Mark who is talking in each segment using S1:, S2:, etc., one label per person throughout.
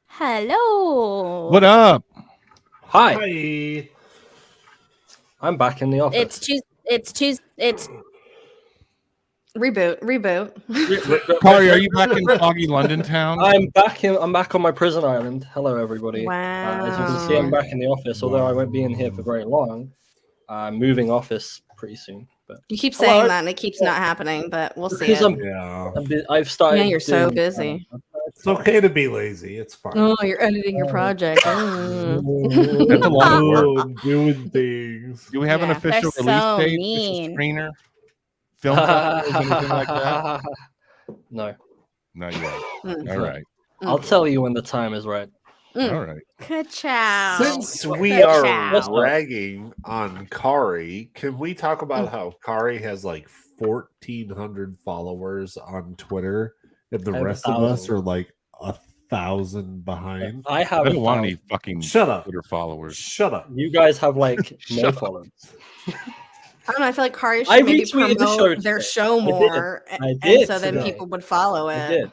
S1: Hello.
S2: What up?
S3: Hi.
S4: Hi.
S3: I'm back in the office.
S1: It's Tuesday. It's reboot.
S2: Kari, are you back in foggy London town?
S3: I'm back on my prison island. Hello, everybody.
S1: Wow.
S3: As you can see, I'm back in the office. Although I won't be in here for very long. I'm moving office pretty soon. But
S1: You keep saying that, and it keeps not happening. But we'll see.
S3: because
S4: Yeah.
S3: I've
S1: You're so
S3: doing,
S1: busy.
S4: It's okay to be lazy. It's fine.
S1: Oh, you're editing your project.
S2: That's a lot of work.
S4: I'm doing things.
S2: Do we have an
S1: Yeah,
S2: official
S1: they're
S2: release
S1: so
S2: date?
S1: mean.
S2: Official screener? Film festivals, anything like that?
S3: No.
S2: Not yet.
S1: Mm.
S2: All right.
S3: I'll tell you when the time is right.
S2: All right.
S1: Good chow.
S4: Since we
S1: Good
S4: are
S1: chow.
S4: ragging on Kari, can we talk about how Kari has like 1,400 followers on Twitter, and the
S3: I have
S4: rest of us
S3: 1,000.
S4: are like 1,000 behind?
S3: I have.
S2: I don't want
S3: 1,000.
S2: any fucking
S4: Shut up.
S2: Twitter followers.
S4: Shut up.
S3: You guys have like no
S2: Shut up.
S3: followers.
S1: I don't know. I feel like Kari
S3: I
S1: should maybe
S3: retweeted the show
S1: promote their
S3: today.
S1: show
S3: I did.
S1: more,
S3: I
S1: and
S3: did
S1: so then
S3: today.
S1: people would follow
S3: I
S1: it.
S3: did.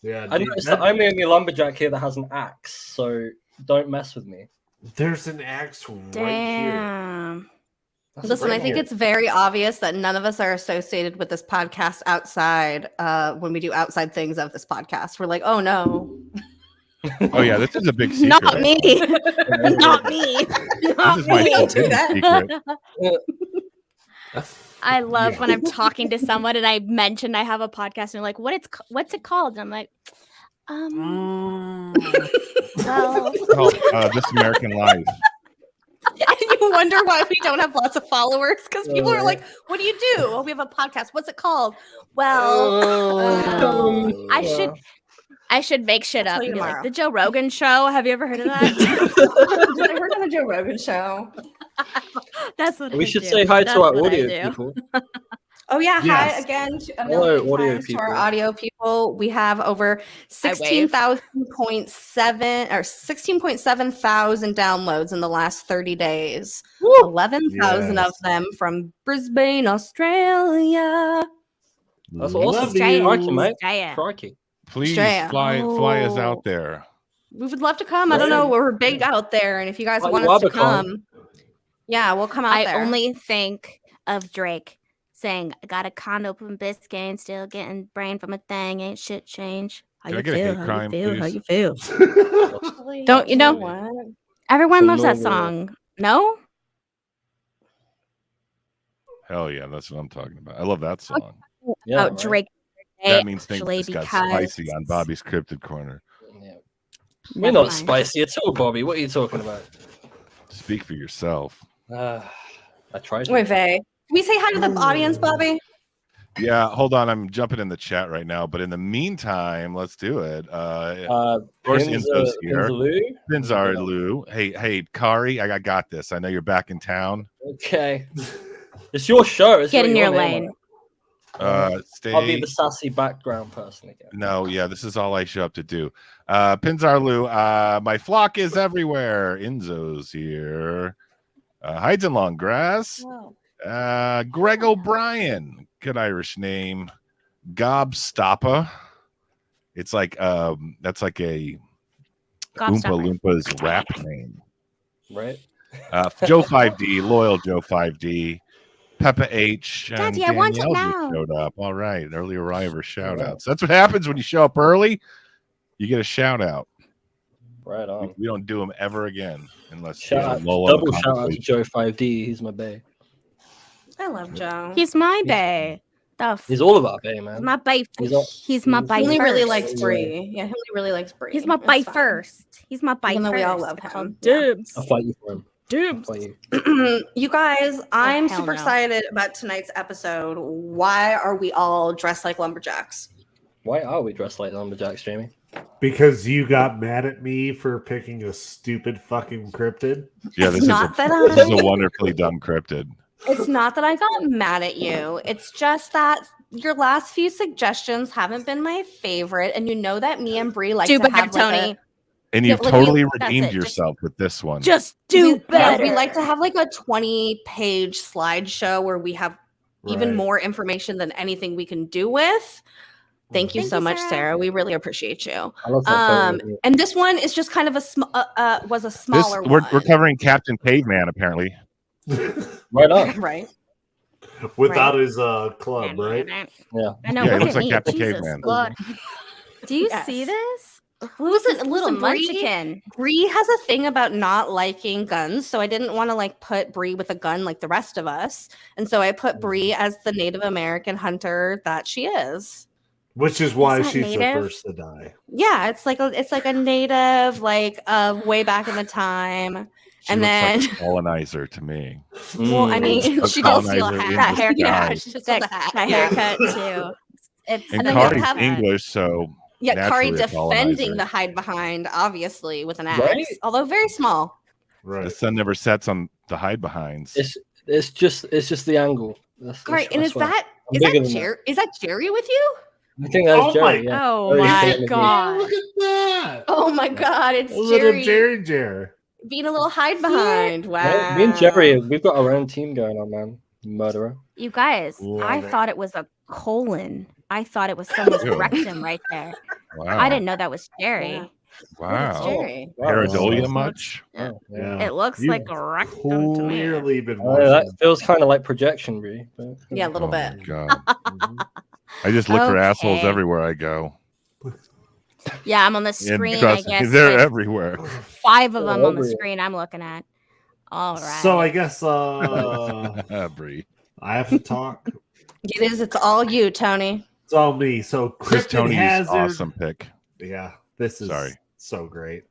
S4: Yeah,
S3: I noticed that I'm the only lumberjack here that has an axe, so don't mess with me.
S4: there's an axe right here.
S1: Damn.
S3: That's
S1: Listen,
S3: right
S1: I think
S3: here.
S1: it's very obvious that none of us are associated with this podcast outside when we do outside things of this podcast. We're like, oh no,
S2: Oh, yeah. This is a big secret.
S1: not me. Not me. Not
S2: This is my
S1: me.
S2: don't do that. Secret.
S5: I love
S4: Yeah.
S5: when I'm talking to someone and I mention I have a podcast and they're like, what's it called? And I'm like, well,
S2: This American Life.
S1: And you wonder why we don't have lots of followers because people are like, what do you do? Oh, we have a podcast. What's it called?
S5: well,
S3: Oh,
S5: I should make shit
S1: I'll
S5: up
S1: tell you
S5: and be like,
S1: tomorrow.
S5: the Joe Rogan show. Have you ever heard of that?
S1: I heard on the Joe Rogan show.
S5: That's what
S3: we
S5: I
S3: should
S5: do.
S3: say hi
S5: That's
S3: to our
S5: what I
S3: audio
S5: do.
S3: people.
S1: Oh yeah,
S4: Yes.
S1: hi again to a
S3: Hello,
S1: million
S3: audio
S1: times to our
S3: people.
S1: audio people. We have over 16,7 thousand downloads in the last 30 days.
S3: Woo!
S1: 11,000 of
S4: Yes.
S1: them from Brisbane, Australia.
S3: That's
S4: Love
S3: awesome.
S5: Australia.
S3: Crikey, mate.
S5: Australia.
S3: Crikey.
S2: Please
S1: Australia.
S2: fly us
S1: Oh.
S2: out there.
S1: We would love to come. I don't know. We're big out there, and if you guys
S3: Like
S1: want us to
S3: Wabacon.
S1: come, yeah, we'll come out
S5: I
S1: there.
S5: only think of Drake saying, I got a condo from Biscayne, still getting brain from a thing, ain't shit change. How
S2: Can I
S5: you
S2: get a
S5: feel?
S2: hate
S5: How
S2: crime,
S5: you feel? How
S2: please?
S5: you feel?
S1: Actually,
S5: Don't you know-
S1: what?
S5: Everyone
S3: Some
S5: loves that
S3: normal-
S5: song. No?
S2: Hell yeah, that's what I'm talking about. I love that song.
S3: Yeah,
S5: About
S3: right?
S5: Drake.
S2: That means things
S5: actually,
S2: just got
S5: because
S2: spicy on Bobby's Cryptid Corner.
S3: Yeah. We're
S5: Never
S3: not
S5: mind.
S3: spicy at all, Bobby. What are you talking about?
S2: Speak for yourself.
S3: I tried. to.
S1: Wait, Faye. Can we say hi to the audience, Bobby?
S2: Yeah, hold on. I'm jumping in the chat right now. But in the meantime, let's do it. Of course, Enzo's here. Pinzar Lou. Hey, Kari, I got this. I know you're back in town.
S3: Okay. It's your show. It's
S5: Get in your
S3: name
S5: lane.
S3: on it.
S2: Stay.
S3: I'll be the sassy background person again.
S2: No, yeah, this is all I show up to do. Pinzar Lou, my flock is everywhere. Enzo's here. Hides in long grass.
S1: Oh.
S2: Greg O'Brien, good Irish name. Gobstoppa. It's like that's like a Oompa Loompas rap name.
S3: Right.
S2: Joe 5D, loyal Joe 5D. Peppa H and
S5: Daddy, I want it
S2: Danielle just
S5: now.
S2: showed up. All right, early arriver shout outs. That's what happens when you show up early. You get a shout out.
S3: Right on.
S2: We don't do them ever again unless
S3: double shout out to Joe 5D. He's my bae.
S1: I love Joe.
S5: He's my bae.
S3: He's all of our bae, man.
S5: My bae. He's my bae.
S1: He only really
S5: first.
S1: likes Bree. Yeah, he only really likes Bree.
S5: He's my bae first. He's my bae
S1: Even though
S5: first.
S1: we all love him.
S5: Dibs.
S3: I'll fight you for him.
S5: Dibs.
S1: You guys, I'm
S5: hell
S1: super
S5: no.
S1: excited about tonight's episode. Why are we all dressed like lumberjacks?
S3: Why are we dressed like lumberjacks, Jamie?
S4: Because you got mad at me for picking a stupid fucking cryptid.
S2: Yeah,
S1: This is
S2: a wonderfully dumb cryptid.
S1: It's not that I got mad at you. It's just that your last few suggestions haven't been my favorite, and you know that me and Bree like
S5: Do
S1: to
S5: better,
S1: have like
S5: Tony.
S2: And you've
S1: like,
S2: totally
S1: that's
S2: redeemed
S1: it.
S2: yourself with this one.
S5: Just do better.
S1: We like to have like a 20-page slideshow where we have even more information than anything we can do with. Thank you so much, Sarah. We really appreciate you.
S3: I love that photo.
S1: And this one is just kind of a smaller one.
S2: We're covering Captain Caveman, apparently.
S3: Right on.
S1: Right.
S4: Without his club, right?
S3: Yeah.
S5: I know.
S2: Yeah,
S5: Look
S2: it looks
S5: at
S2: like
S5: me.
S2: Captain
S5: Jesus,
S2: Caveman.
S5: God. Do you
S1: Yes.
S5: see this?
S1: Listen,
S5: Little
S1: Bree,
S5: munchkin.
S1: Bree has a thing about not liking guns, so I didn't want to like put Bree with a gun like the rest of us, and so I put Bree as the Native American hunter that she is.
S4: Which is why
S5: Is that
S4: she's
S5: native?
S4: the first to die.
S1: Yeah, it's like a native like way back in the time,
S2: She
S1: and
S2: looks
S1: then
S2: like a colonizer to me.
S1: well, I mean,
S2: A
S1: she does steal a
S2: colonizer in
S1: hat.
S2: disguise.
S1: Yeah, she does steal
S5: That
S1: a hat.
S5: haircut too. It's
S2: And
S1: then we
S2: Kari's
S1: have-
S2: English, so
S1: Yeah, Kari
S2: naturally a
S1: defending
S2: colonizer.
S1: the hide behind, obviously with an axe,
S3: Right?
S1: although very small.
S4: Right.
S2: The sun never sets on the Hidebehinds.
S3: It's just the angle.
S1: Right, and is that Jerry with you?
S3: I think that's
S4: Oh
S3: Jerry.
S4: my-
S3: Yeah.
S5: Oh
S3: Very
S5: my
S3: famous.
S5: god.
S4: Look at that.
S1: Oh my God, it's
S4: A little
S1: Jerry
S4: Jerry.
S1: being a little hide behind. Wow.
S3: Right? Me and Jerry, we've got our own team going on, man. Murderer.
S5: You guys,
S4: Love
S5: I
S4: it.
S5: thought it was a colon. I thought it was someone's
S2: Ew.
S5: rectum right there.
S2: Wow.
S5: I didn't know that was Jerry.
S1: Yeah. It's
S2: Wow.
S1: Jerry.
S2: Pareidolia
S3: Wow.
S2: much?
S5: Yeah.
S4: Yeah.
S5: It looks
S4: You've
S5: like a rectum to me.
S4: Clearly been
S3: Oh, that
S4: watching.
S3: feels kind of like projection, Brie. But,
S1: Yeah, a little
S2: Oh
S1: bit.
S2: my God.
S4: Mhm.
S2: I just look for assholes
S5: Okay.
S2: everywhere I go.
S5: Yeah, I'm on the
S2: And
S5: screen, I
S2: trust me,
S5: guess.
S2: they're
S5: with
S2: everywhere.
S5: 5 of them on the
S3: Everywhere.
S5: screen I'm looking at. All right.
S4: So I guess
S2: Brie.
S4: I have to talk.
S1: It is. It's all you, Tony.
S4: It's all me. So
S2: Chris
S4: Cryptid
S2: Tony's
S4: Hazard.
S2: awesome pick.
S4: Yeah, this is
S2: Sorry.
S4: so great.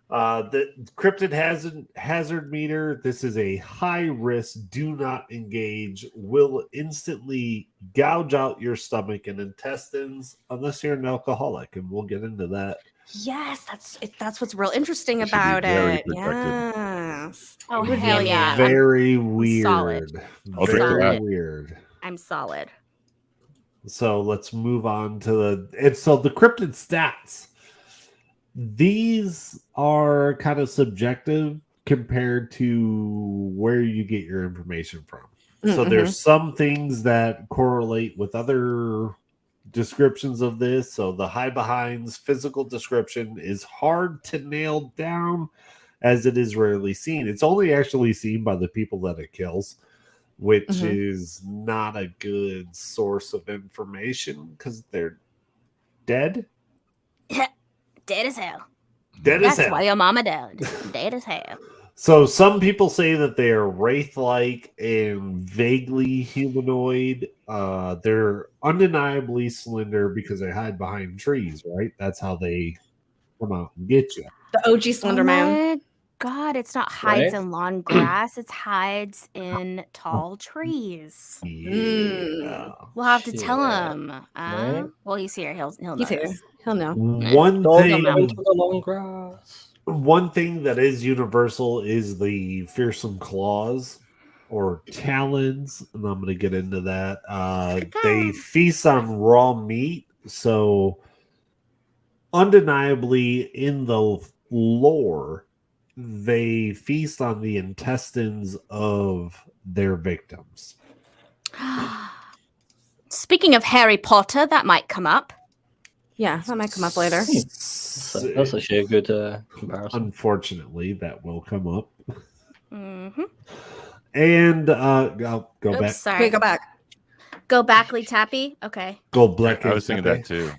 S4: The Cryptid hazard meter. This is a high risk. Do not engage. Will instantly gouge out your stomach and intestines unless you're an alcoholic, and we'll get into that.
S1: Yes, that's what's real interesting
S2: You should be
S1: about
S2: very
S1: it.
S2: protected.
S1: Yes.
S5: Oh,
S1: It would
S5: hell
S1: be
S5: yeah.
S4: Very weird.
S5: solid.
S2: I'll drink to
S4: Very
S2: that.
S4: weird.
S5: I'm solid.
S4: So let's move on to the cryptid stats. These are kind of subjective compared to where you get your information from. So
S1: Mhm.
S4: there's some things that correlate with other descriptions of this. So the Hidebehinds physical description is hard to nail down as it is rarely seen. It's only actually seen by the people that it kills, which
S1: Mhm.
S4: is not a good source of information because they're dead.
S5: Dead as hell.
S4: Dead as
S5: That's
S4: hell.
S5: why your mama died. Dead as hell.
S4: So some people say that they are wraith-like and vaguely humanoid. They're undeniably slender because they hide behind trees, right? That's how they come out and get you.
S1: The OG Slender Man.
S5: My God, it's not hides
S3: Right?
S5: in long grass. It's hides in tall trees.
S4: Yeah.
S5: We'll have to tell
S3: Yeah.
S5: him.
S3: Right?
S5: Well, he's here. He'll know.
S1: He's here.
S5: this.
S1: He'll know.
S4: One
S3: Dog
S4: thing,
S3: out into the long grass.
S4: one thing that is universal is the fearsome claws or talons, and I'm going to get into that. They feast on raw meat, so undeniably in the lore, they feast on the intestines of their victims.
S5: Speaking of Harry Potter, that might come up.
S1: Yeah, that might come up later.
S3: That's actually a good comparison.
S4: Unfortunately, that will come up.
S5: Mm-hmm.
S4: And go back.
S5: Sorry.
S1: Wait, go back.
S5: Go backly tappy. Okay.
S4: Go black.
S2: I was thinking that too.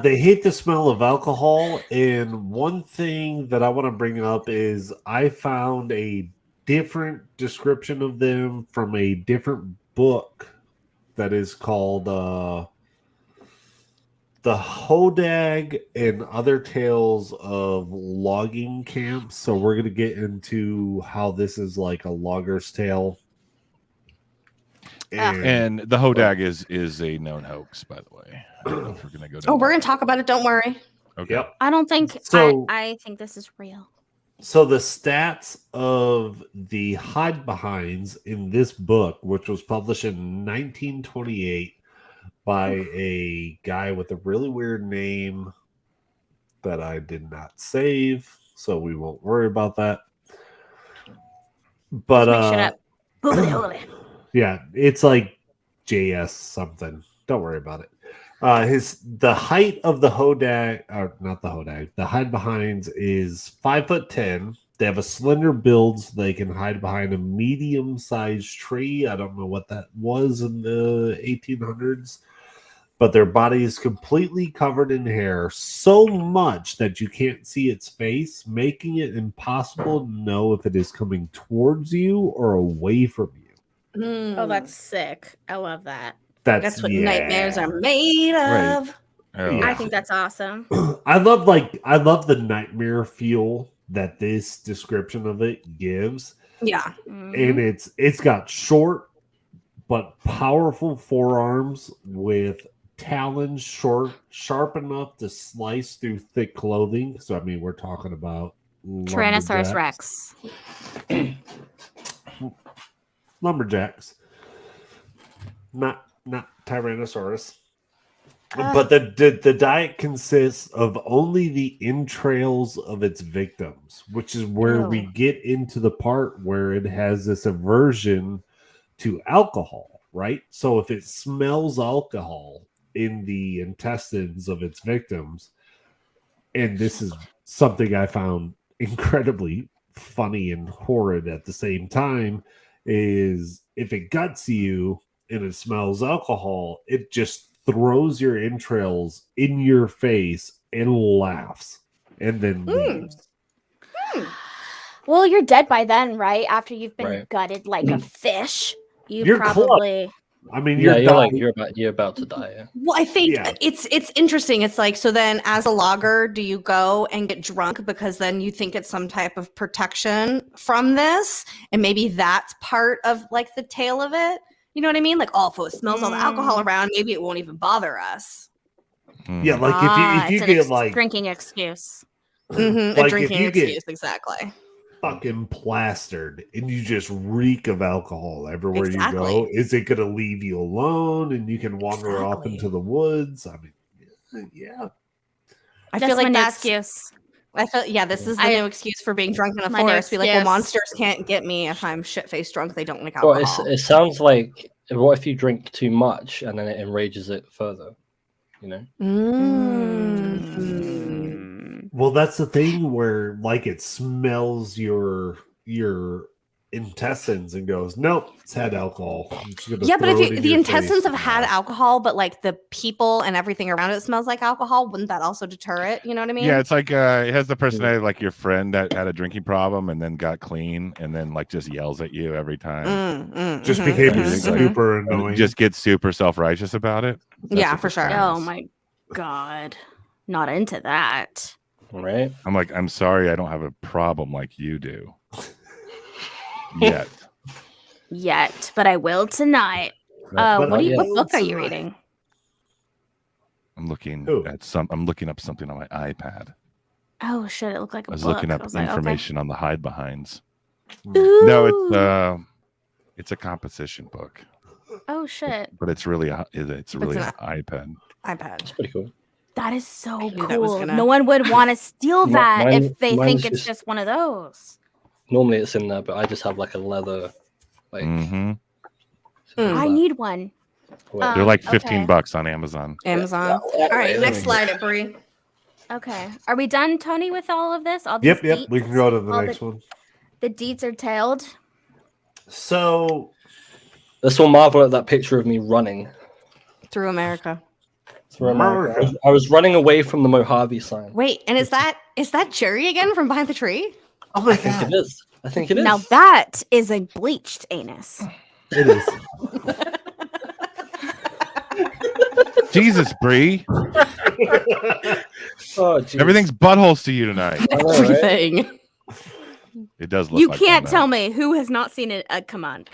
S4: They hate the smell of alcohol, and one thing that I want to bring up is I found a different description of them from a different book that is called The Hodag and Other Tales of Logging Camps. So we're going to get into how this is like a logger's tale.
S2: And the Hodag is a known hoax, by the way. I don't know if we're going to go down.
S1: Oh, we're going to talk about it. Don't worry.
S2: Okay.
S4: Yep.
S5: I don't think
S4: So.
S5: I think this is real.
S4: So the stats of the Hidebehinds in this book, which was published in 1928 by a guy with a really weird name that I did not save, so we won't worry about that. But yeah, it's like JS something. Don't worry about it. The height of the Hodag, or not the Hodag, the Hidebehinds is 5'10". They have a slender build, so they can hide behind a medium-sized tree. I don't know what that was in the 1800s, but their body is completely covered in hair, so much that you can't see its face, making it impossible to know if it is coming towards you or away from you.
S5: Oh, that's sick. I love that.
S1: That's what nightmares are made of.
S2: Right. Oh.
S5: I think that's awesome.
S4: I love the nightmare feel that this description of it gives.
S1: Yeah.
S4: And it's got short but powerful forearms with talons sharp enough to slice through thick clothing. So I mean, we're talking about
S5: Tyrannosaurus Rex.
S4: Lumberjacks. Not Tyrannosaurus. But the diet consists of only the entrails of its victims, which is where we get into the part where it has this aversion to alcohol, right? So if it smells alcohol in the intestines of its victims, and this is something I found incredibly funny and horrid at the same time, is if it guts you and it smells alcohol, it just throws your entrails in your face and laughs and then leaves.
S5: Well, you're dead by then, right? After you've been gutted like a fish, you're probably.
S4: I mean,
S3: you're about to die. Yeah.
S1: Well, I think it's interesting. It's like, so then as a logger, do you go and get drunk because then you think it's some type of protection from this, and maybe that's part of like the tale of it? You know what I mean? Like, if it smells all the alcohol around, maybe it won't even bother us.
S4: Yeah, like if you get like
S5: drinking excuse,
S1: like a drinking excuse, exactly.
S4: Fucking plastered, and you just reek of alcohol everywhere you go. Is it going to leave you alone, and you can wander off into the woods? I mean, yeah.
S1: I feel like that's excuse. I feel this is the new excuse for being drunk in a forest. Be like, well, monsters can't get me if I'm shit-faced drunk. They don't like alcohol.
S3: Well, it sounds like, what if you drink too much and then it enrages it further? You know.
S4: Well, that's the thing where, like, it smells your intestines and goes, nope, it's had alcohol.
S1: Yeah, but if the intestines have had alcohol, but like the people and everything around it smells like alcohol, wouldn't that also deter it? You know what I mean?
S2: Yeah, it's like it has the personality like your friend that had a drinking problem and then got clean and then like just yells at you every time.
S4: Just became super annoying.
S2: Just gets super self-righteous about it.
S1: Yeah, for sure.
S5: Oh my God. Not into that.
S3: Right.
S2: I'm like, I'm sorry, I don't have a problem like you do. Yet,
S5: but I will tonight. What book are you reading?
S2: I'm looking I'm looking up something on my iPad.
S5: Oh shit! It looked like a book.
S2: I was looking up information on the Hidebehinds.
S5: Ooh.
S2: No, it's a composition book.
S5: Oh shit!
S2: But it's really an iPad.
S1: iPad.
S3: It's pretty cool.
S5: That is so
S1: knew that was
S5: cool.
S1: gonna-
S5: No one would want to steal that if they
S3: mine's
S5: think it's just one of those.
S3: Normally it's in there, but I just have like a leather. Like
S5: I need one.
S2: They're like $15
S5: okay.
S2: on Amazon.
S1: Amazon. All right, next slide it, Brie.
S5: Okay. Are we done, Tony, with all of this? All
S4: Yep,
S5: these
S4: yep.
S5: deets?
S4: We can go to the
S5: All
S4: next one.
S5: The deets are tailed.
S4: So
S3: this will marvel at that picture of me running
S1: Through America.
S3: through America. I was running away from the Mojave sign.
S1: Wait, and is that Cherry again from behind the tree?
S4: Oh my
S3: I think it is. I think it is.
S5: Now that is a bleached anus.
S4: It is.
S2: Jesus, Bree.
S3: Oh, geez.
S2: Everything's buttholes to you tonight.
S3: I know, right?
S1: Everything.
S2: It does look
S5: You
S2: like
S5: can't
S2: one,
S5: tell me who has not seen it. Come on.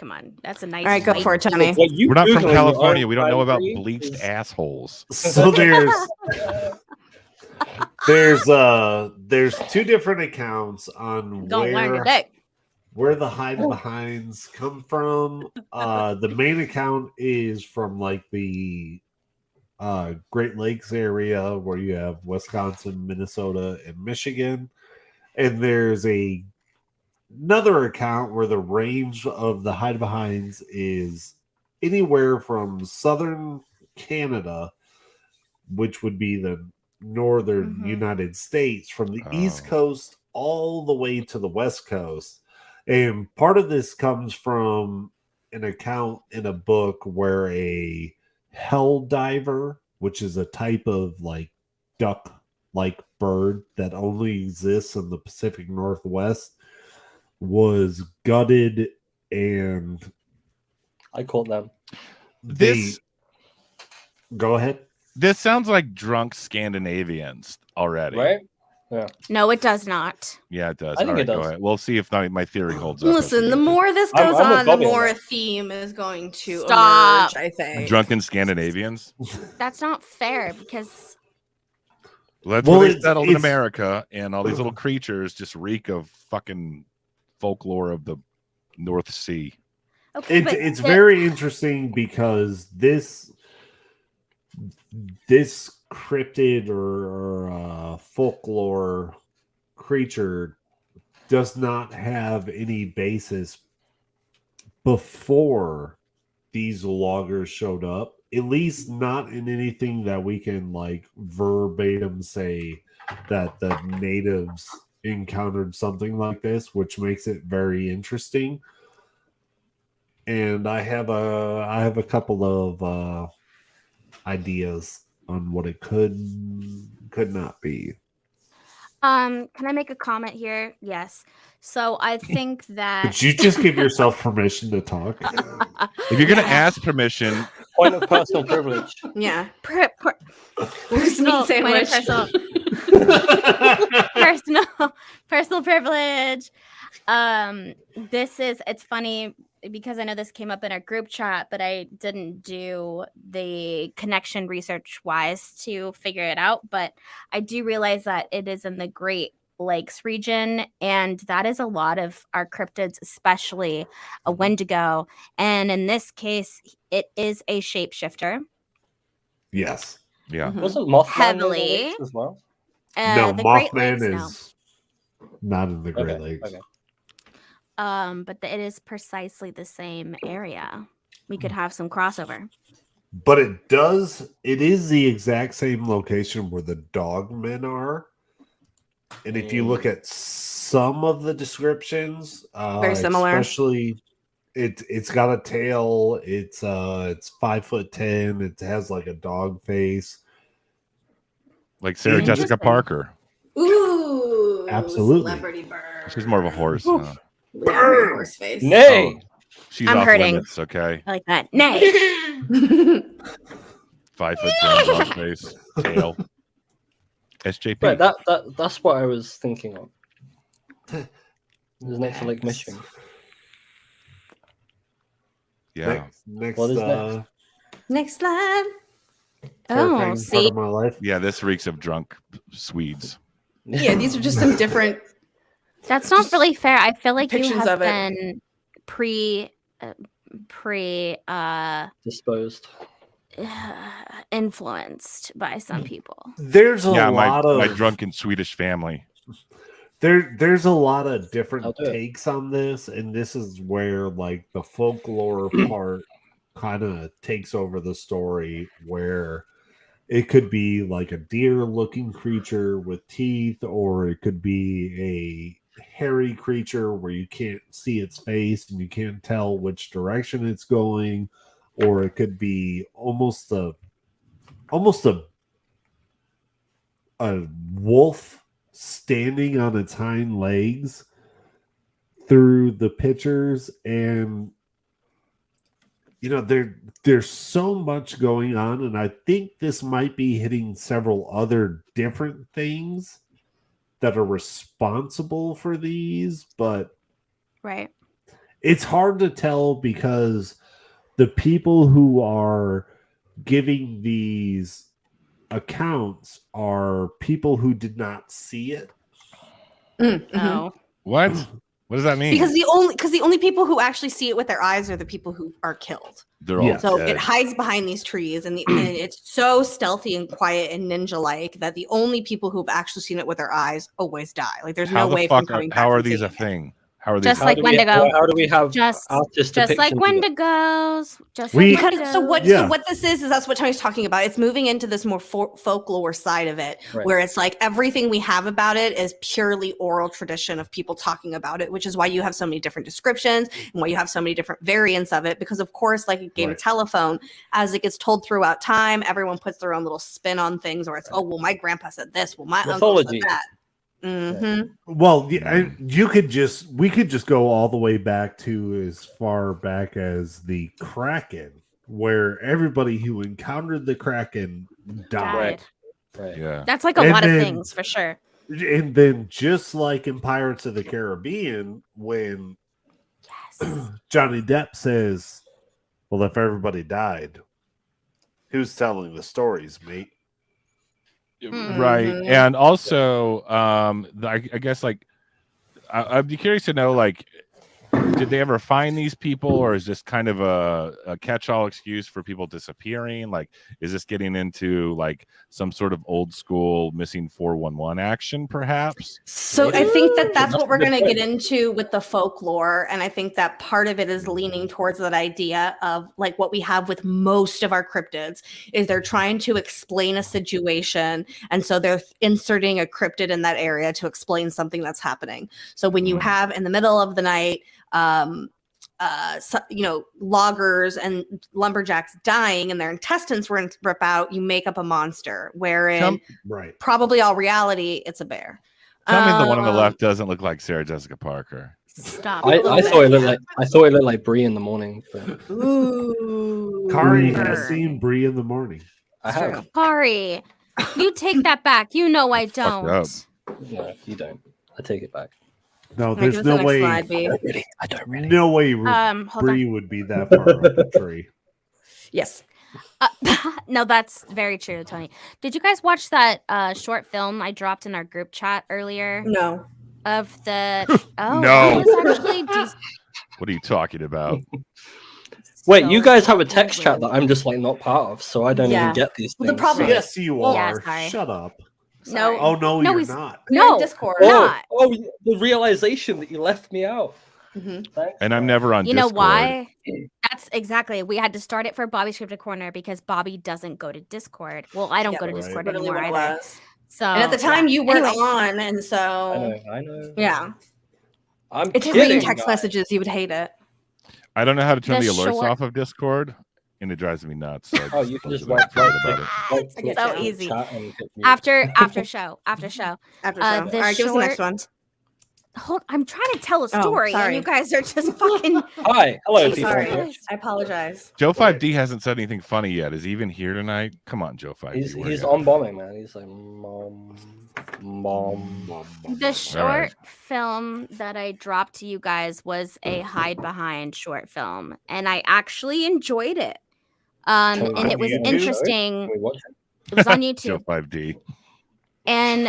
S5: That's a nice.
S1: All right, go
S5: white-
S1: for it, Tony.
S3: What you
S2: We're not from
S3: Googling
S2: California.
S3: on
S2: We don't know about
S3: Bree
S2: bleached
S3: is-
S2: assholes.
S4: So there's two different accounts on
S5: Don't learn today.
S4: where the Hidebehinds come from. The main account is from like the Great Lakes area where you have Wisconsin, Minnesota, and Michigan. And there's another account where the range of the Hidebehinds is anywhere from southern Canada, which would be the northern United States, from the East Coast all the way to the West Coast. And part of this comes from an account in a book where a hell diver, which is a type of like duck like bird that only exists in the Pacific Northwest, was gutted, and
S3: I caught them.
S4: Go ahead.
S2: This sounds like drunk Scandinavians already.
S3: Right? Yeah.
S5: No, it does not.
S2: Yeah, it does.
S3: I think
S2: All right,
S3: it does.
S2: go ahead. We'll see if my theory holds up.
S1: Listen, the more this
S3: I'm
S1: goes
S3: with
S1: on, the
S3: Bobby on
S1: more
S3: that.
S1: a theme is going to
S5: Stop.
S1: emerge, I think.
S2: Drunken Scandinavians.
S5: That's not fair because
S2: Well, that's
S4: Well,
S2: where they
S4: it's-
S2: settled in
S4: it's-
S2: America, and all these little creatures just reek of fucking folklore of the North Sea.
S5: okay,
S4: It's very interesting because this cryptid or folklore creature does not have any basis before these loggers showed up, at least not in anything that we can like verbatim say that the natives encountered something like this, which makes it very interesting. And I have a couple of ideas on what it could not be.
S5: can I make a comment here? Yes. So I think that
S4: But you just give yourself permission to talk.
S2: If you're gonna ask permission,
S3: Point of personal privilege.
S1: Yeah.
S5: personal,
S1: Meat
S5: point of
S1: sandwich.
S5: personal privilege. It's funny because I know this came up in our group chat, but I didn't do the connection research wise to figure it out. But I do realize that it is in the Great Lakes region, and that is a lot of our cryptids, especially a Wendigo. And in this case, it is a shapeshifter.
S4: Yes.
S2: yeah.
S3: Wasn't Mothman
S5: Heavily.
S3: in the Lakes as well?
S4: No,
S5: The Great
S4: Mothman
S5: Lakes,
S4: is not in the Great
S3: Okay,
S4: Lakes.
S3: okay.
S5: but it is precisely the same area. We could have some crossover.
S4: But it is the exact same location where the dogmen are. And if you look at some of the descriptions,
S1: Very similar.
S4: especially it's got a tail, it's 5'10", it has like a dog face.
S2: Like Sarah Jessica
S5: Interesting.
S2: Parker.
S1: Ooh.
S4: Absolutely.
S1: Celebrity bird.
S2: She's more of a horse.
S1: Yeah, horse face.
S3: Nay.
S2: She's
S5: I'm
S2: off
S5: hurting.
S2: limits, okay?
S5: I like that. Nay.
S2: 5 foot 10, dog face, tail. SJP.
S3: Right, that's what I was thinking of. It was next to Lake Michigan.
S2: Yeah.
S4: Next,
S3: What is next?
S1: Next slide.
S5: Oh,
S4: part
S5: see,
S4: of my life.
S2: Yeah, this reeks of drunk Swedes.
S1: Yeah, these are just some different.
S5: that's not really fair. I feel like you
S1: Depictions
S5: have
S1: of it.
S5: been pre
S3: Disposed.
S5: influenced by some people.
S4: There's a lot of
S2: my drunken Swedish family.
S4: There's a lot of different takes on this, and this is where like the folklore part kind of takes over the story, where it could be like a deer-looking creature with teeth, or it could be a hairy creature where you can't see its face and you can't tell which direction it's going, or it could be almost a wolf standing on its hind legs through the pictures. And there's so much going on, and I think this might be hitting several other different things that are responsible for these, but
S5: right,
S4: it's hard to tell because the people who are giving these accounts are people who did not see it.
S1: Mm-hmm.
S5: Oh,
S2: What does that mean?
S1: Because the only people who actually see it with their eyes are the people who are killed.
S2: They're all
S1: So
S2: dead.
S1: it hides behind these trees, and it's so stealthy and quiet and ninja-like that the only people who've actually seen it with their eyes always die. Like there's no way from coming back.
S2: How are
S1: and
S2: these
S1: seeing
S2: a
S1: it.
S2: thing? How are these?
S5: just like Wendigo.
S3: How do we have
S5: just
S3: artist
S5: like
S3: depictions of it?
S5: Wendigos? Just
S4: We-
S5: like
S1: Because
S5: Wendigos.
S1: so what this is that's what Tony's talking about. It's moving into this more folklore side of it,
S3: Right.
S1: where it's like everything we have about it is purely oral tradition of people talking about it, which is why you have so many different descriptions and why you have so many different variants of it. Because of course, like a game of telephone, as it gets told throughout time, everyone puts their own little spin on things, or it's well, my grandpa said this, well, my uncle said that. Mm-hmm.
S4: Well, we could just go all the way back to as far back as the Kraken, where everybody who encountered the Kraken died.
S3: Right.
S2: Yeah.
S5: That's like a lot of things for sure.
S4: And then just like in Pirates of the Caribbean, when Johnny Depp says, well, if everybody died, who's telling the stories, mate?
S2: Right. And also, I guess like I'd be curious to know, like, did they ever find these people, or is this kind of a catch-all excuse for people disappearing? Like, is this getting into like some sort of old school missing 411 action, perhaps?
S1: So I think that's what we're going to get into with the folklore, and I think that part of it is leaning towards that idea of like what we have with most of our cryptids is they're trying to explain a situation, and so they're inserting a cryptid in that area to explain something that's happening. So when you have in the middle of the night loggers and lumberjacks dying and their intestines rip out, you make up a monster, wherein probably all reality it's a bear.
S2: Tell me the one on the left doesn't look like Sarah Jessica Parker.
S5: Stop.
S3: I thought it looked like Brie in the morning. But...
S1: Ooh,
S4: Kari has seen Brie in the morning.
S3: I have.
S5: Kari, you take that back. You know I don't.
S3: No, you don't. I take it back.
S4: No, there's no way.
S3: I don't really.
S4: No way Brie would be that far up the tree.
S1: Yes.
S5: No, that's very true, Tony. Did you guys watch that short film I dropped in our group chat earlier?
S1: No.
S5: Of the
S2: no.
S5: Actually
S2: what are you talking about?
S3: Wait, you guys have a text chat that I'm just like not part of, so I don't even get these things.
S1: The problem
S4: yes, you are.
S5: Yeah,
S4: shut up.
S5: No.
S4: Oh no, you're not.
S1: No, Discord.
S5: Not.
S3: Oh, the realization that you left me out.
S1: Mm-hmm.
S2: And I'm never on Discord.
S5: You know why? That's exactly. We had to start it for Bobby's Cryptid Corner because Bobby doesn't go to Discord. Well, I don't go to Discord anymore either. So,
S1: and at the time you weren't on, and so
S3: I know.
S1: Yeah,
S3: It's
S1: reading text messages. You would hate it.
S2: I don't know how to turn the alerts off of Discord, and it drives me nuts. So
S3: you can just
S2: write about it.
S5: It's so easy. After show.
S1: All right, give us the next one.
S5: I'm trying to tell a story, and you guys are just fucking.
S3: Hi, hello, people.
S1: Sorry, I apologize.
S2: Joe 5D hasn't said anything funny yet. Is he even here tonight? Come on, Joe 5D.
S3: He's on bombing, man. He's like, mom.
S5: The short film that I dropped to you guys was a Hidebehind short film, and I actually enjoyed it. And it was interesting. It was on YouTube.
S2: Joe 5D.
S5: And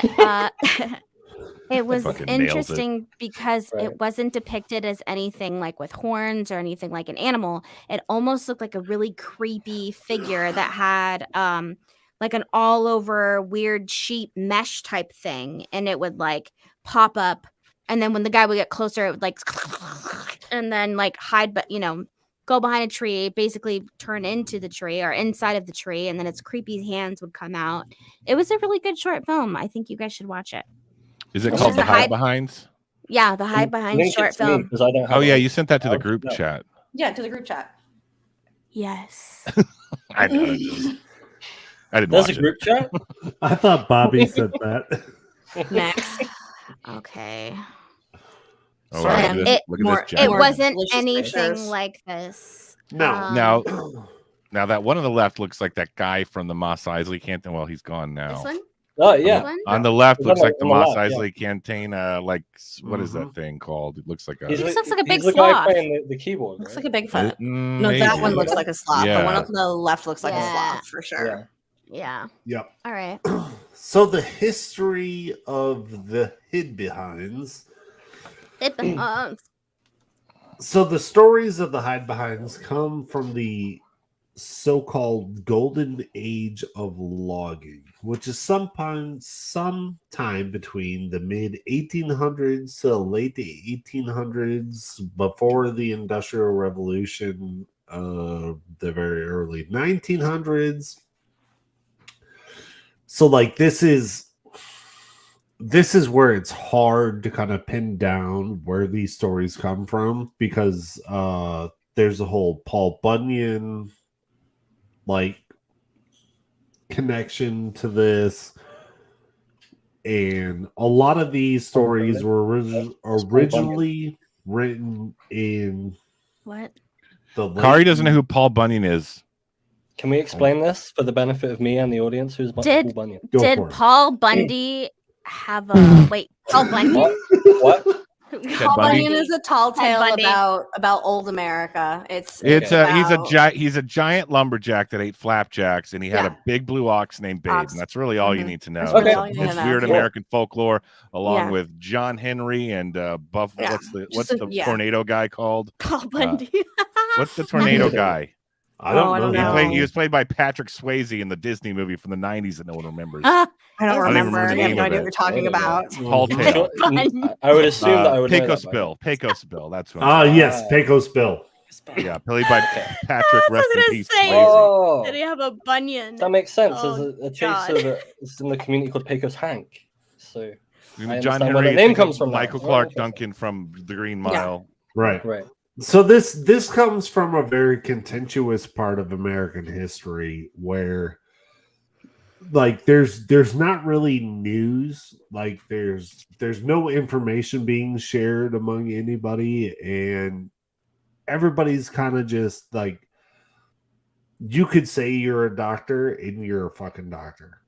S5: It was
S2: Fucking nailed it.
S5: interesting because it wasn't depicted as anything like with horns or anything like an animal. It almost looked like a really creepy figure that had like an all over weird sheet mesh type thing, and it would like pop up, and then when the guy would get closer, it would like and then like hide, but go behind a tree, basically turn into the tree or inside of the tree, and then its creepy hands would come out. It was a really good short film. I think you guys should watch it.
S2: Is it called The Hidebehinds?
S5: Yeah, the Hidebehinds short film.
S3: I don't have
S2: you sent that to the group chat.
S1: Yeah, to the group chat.
S5: Yes.
S2: I know. I didn't
S3: There's
S2: watch
S3: a group chat?
S4: I thought Bobby said that.
S5: Next. Okay.
S2: Oh,
S1: Sorry.
S2: look at this Jack.
S5: It wasn't
S1: delicious
S5: anything
S1: pictures.
S5: like this.
S4: No.
S2: Now that one on the left looks like that guy from the Mos Eisley Canteen. Well, he's gone now.
S5: This one?
S3: Oh, yeah.
S5: This one?
S2: On the left
S3: It's
S2: looks
S3: on
S2: like the
S3: the
S2: Mos
S3: left,
S2: Eisley Canteen. What is that thing called? It looks like a.
S5: He looks like a big
S3: he's the guy
S5: sloth.
S3: playing the keyboard.
S1: Looks
S3: right?
S1: like a Bigfoot. No,
S2: Maybe.
S1: that one looks like a sloth.
S2: Yeah.
S1: The one on the left looks like a
S5: Yeah.
S1: sloth for sure.
S5: Yeah.
S4: Yep.
S5: All right.
S4: So the history of the Hidebehinds. So the stories of the Hidebehinds come from the so-called golden age of logging, which is sometime between the mid 1800s to late 1800s, before the Industrial Revolution, the very early 1900s. So like this is where it's hard to kind of pin down where these stories come from, because there's a whole Paul Bunyan like connection to this, and a lot of these stories were originally written in
S5: What?
S4: the late.
S2: Kari doesn't know who Paul Bunyan is.
S3: Can we explain this for the benefit of me and the audience? Who's Paul Bunyan?
S4: Go
S5: Did
S4: for it.
S5: Paul Bundy have a wait? Paul Bundy?
S3: What?
S1: Paul
S2: Bundy?
S1: Bunyan is a tall tale
S5: Bundy.
S1: about old America. It's
S2: He's
S1: about-
S2: a giant lumberjack that ate flapjacks, and he had
S1: Yeah.
S2: a big blue ox named Babe,
S1: Ox.
S2: and that's really all you
S1: Mhm.
S2: need to know.
S1: That's really
S3: Okay.
S1: all you need
S2: It's
S1: to know.
S2: weird
S1: Yeah.
S2: American folklore, along
S1: Yeah.
S2: with John Henry and Buff.
S1: Yeah.
S2: What's
S1: Just
S2: the
S1: yeah.
S2: tornado guy called?
S5: Paul Bundy.
S2: What's the tornado guy?
S4: I don't
S1: I
S4: know.
S1: don't know.
S2: He was played by Patrick Swayze in the Disney movie from the 90s that no one remembers.
S1: I don't
S5: I don't even
S1: remember.
S2: remember the
S1: I have
S2: name
S1: no
S2: of
S1: idea
S2: it.
S1: what you're talking about.
S2: Tall Tale.
S3: I would assume that I would know that
S2: Pecos
S3: by
S2: Bill. Pecos Bill. That's what.
S4: Yes, Pecos Bill.
S2: Yeah, played by Patrick.
S5: I was
S2: Rest in
S5: gonna
S2: peace.
S5: say-
S2: Swayze.
S3: Oh,
S5: Did he have a bunion?
S3: that makes sense.
S5: Oh,
S3: There's a
S5: God.
S3: chaser that's in the community called Pecos Hank. So
S2: John
S3: understand where
S2: Henry.
S3: the name
S2: think
S3: comes
S2: of
S3: from now.
S2: Michael
S3: Oh,
S2: Clark
S3: interesting.
S2: Duncan from The Green Mile.
S4: Right.
S3: right.
S4: So this comes from a very contentious part of American history where like there's not really news, like there's no information being shared among anybody, and everybody's kind of just like, you could say you're a doctor and you're a fucking doctor.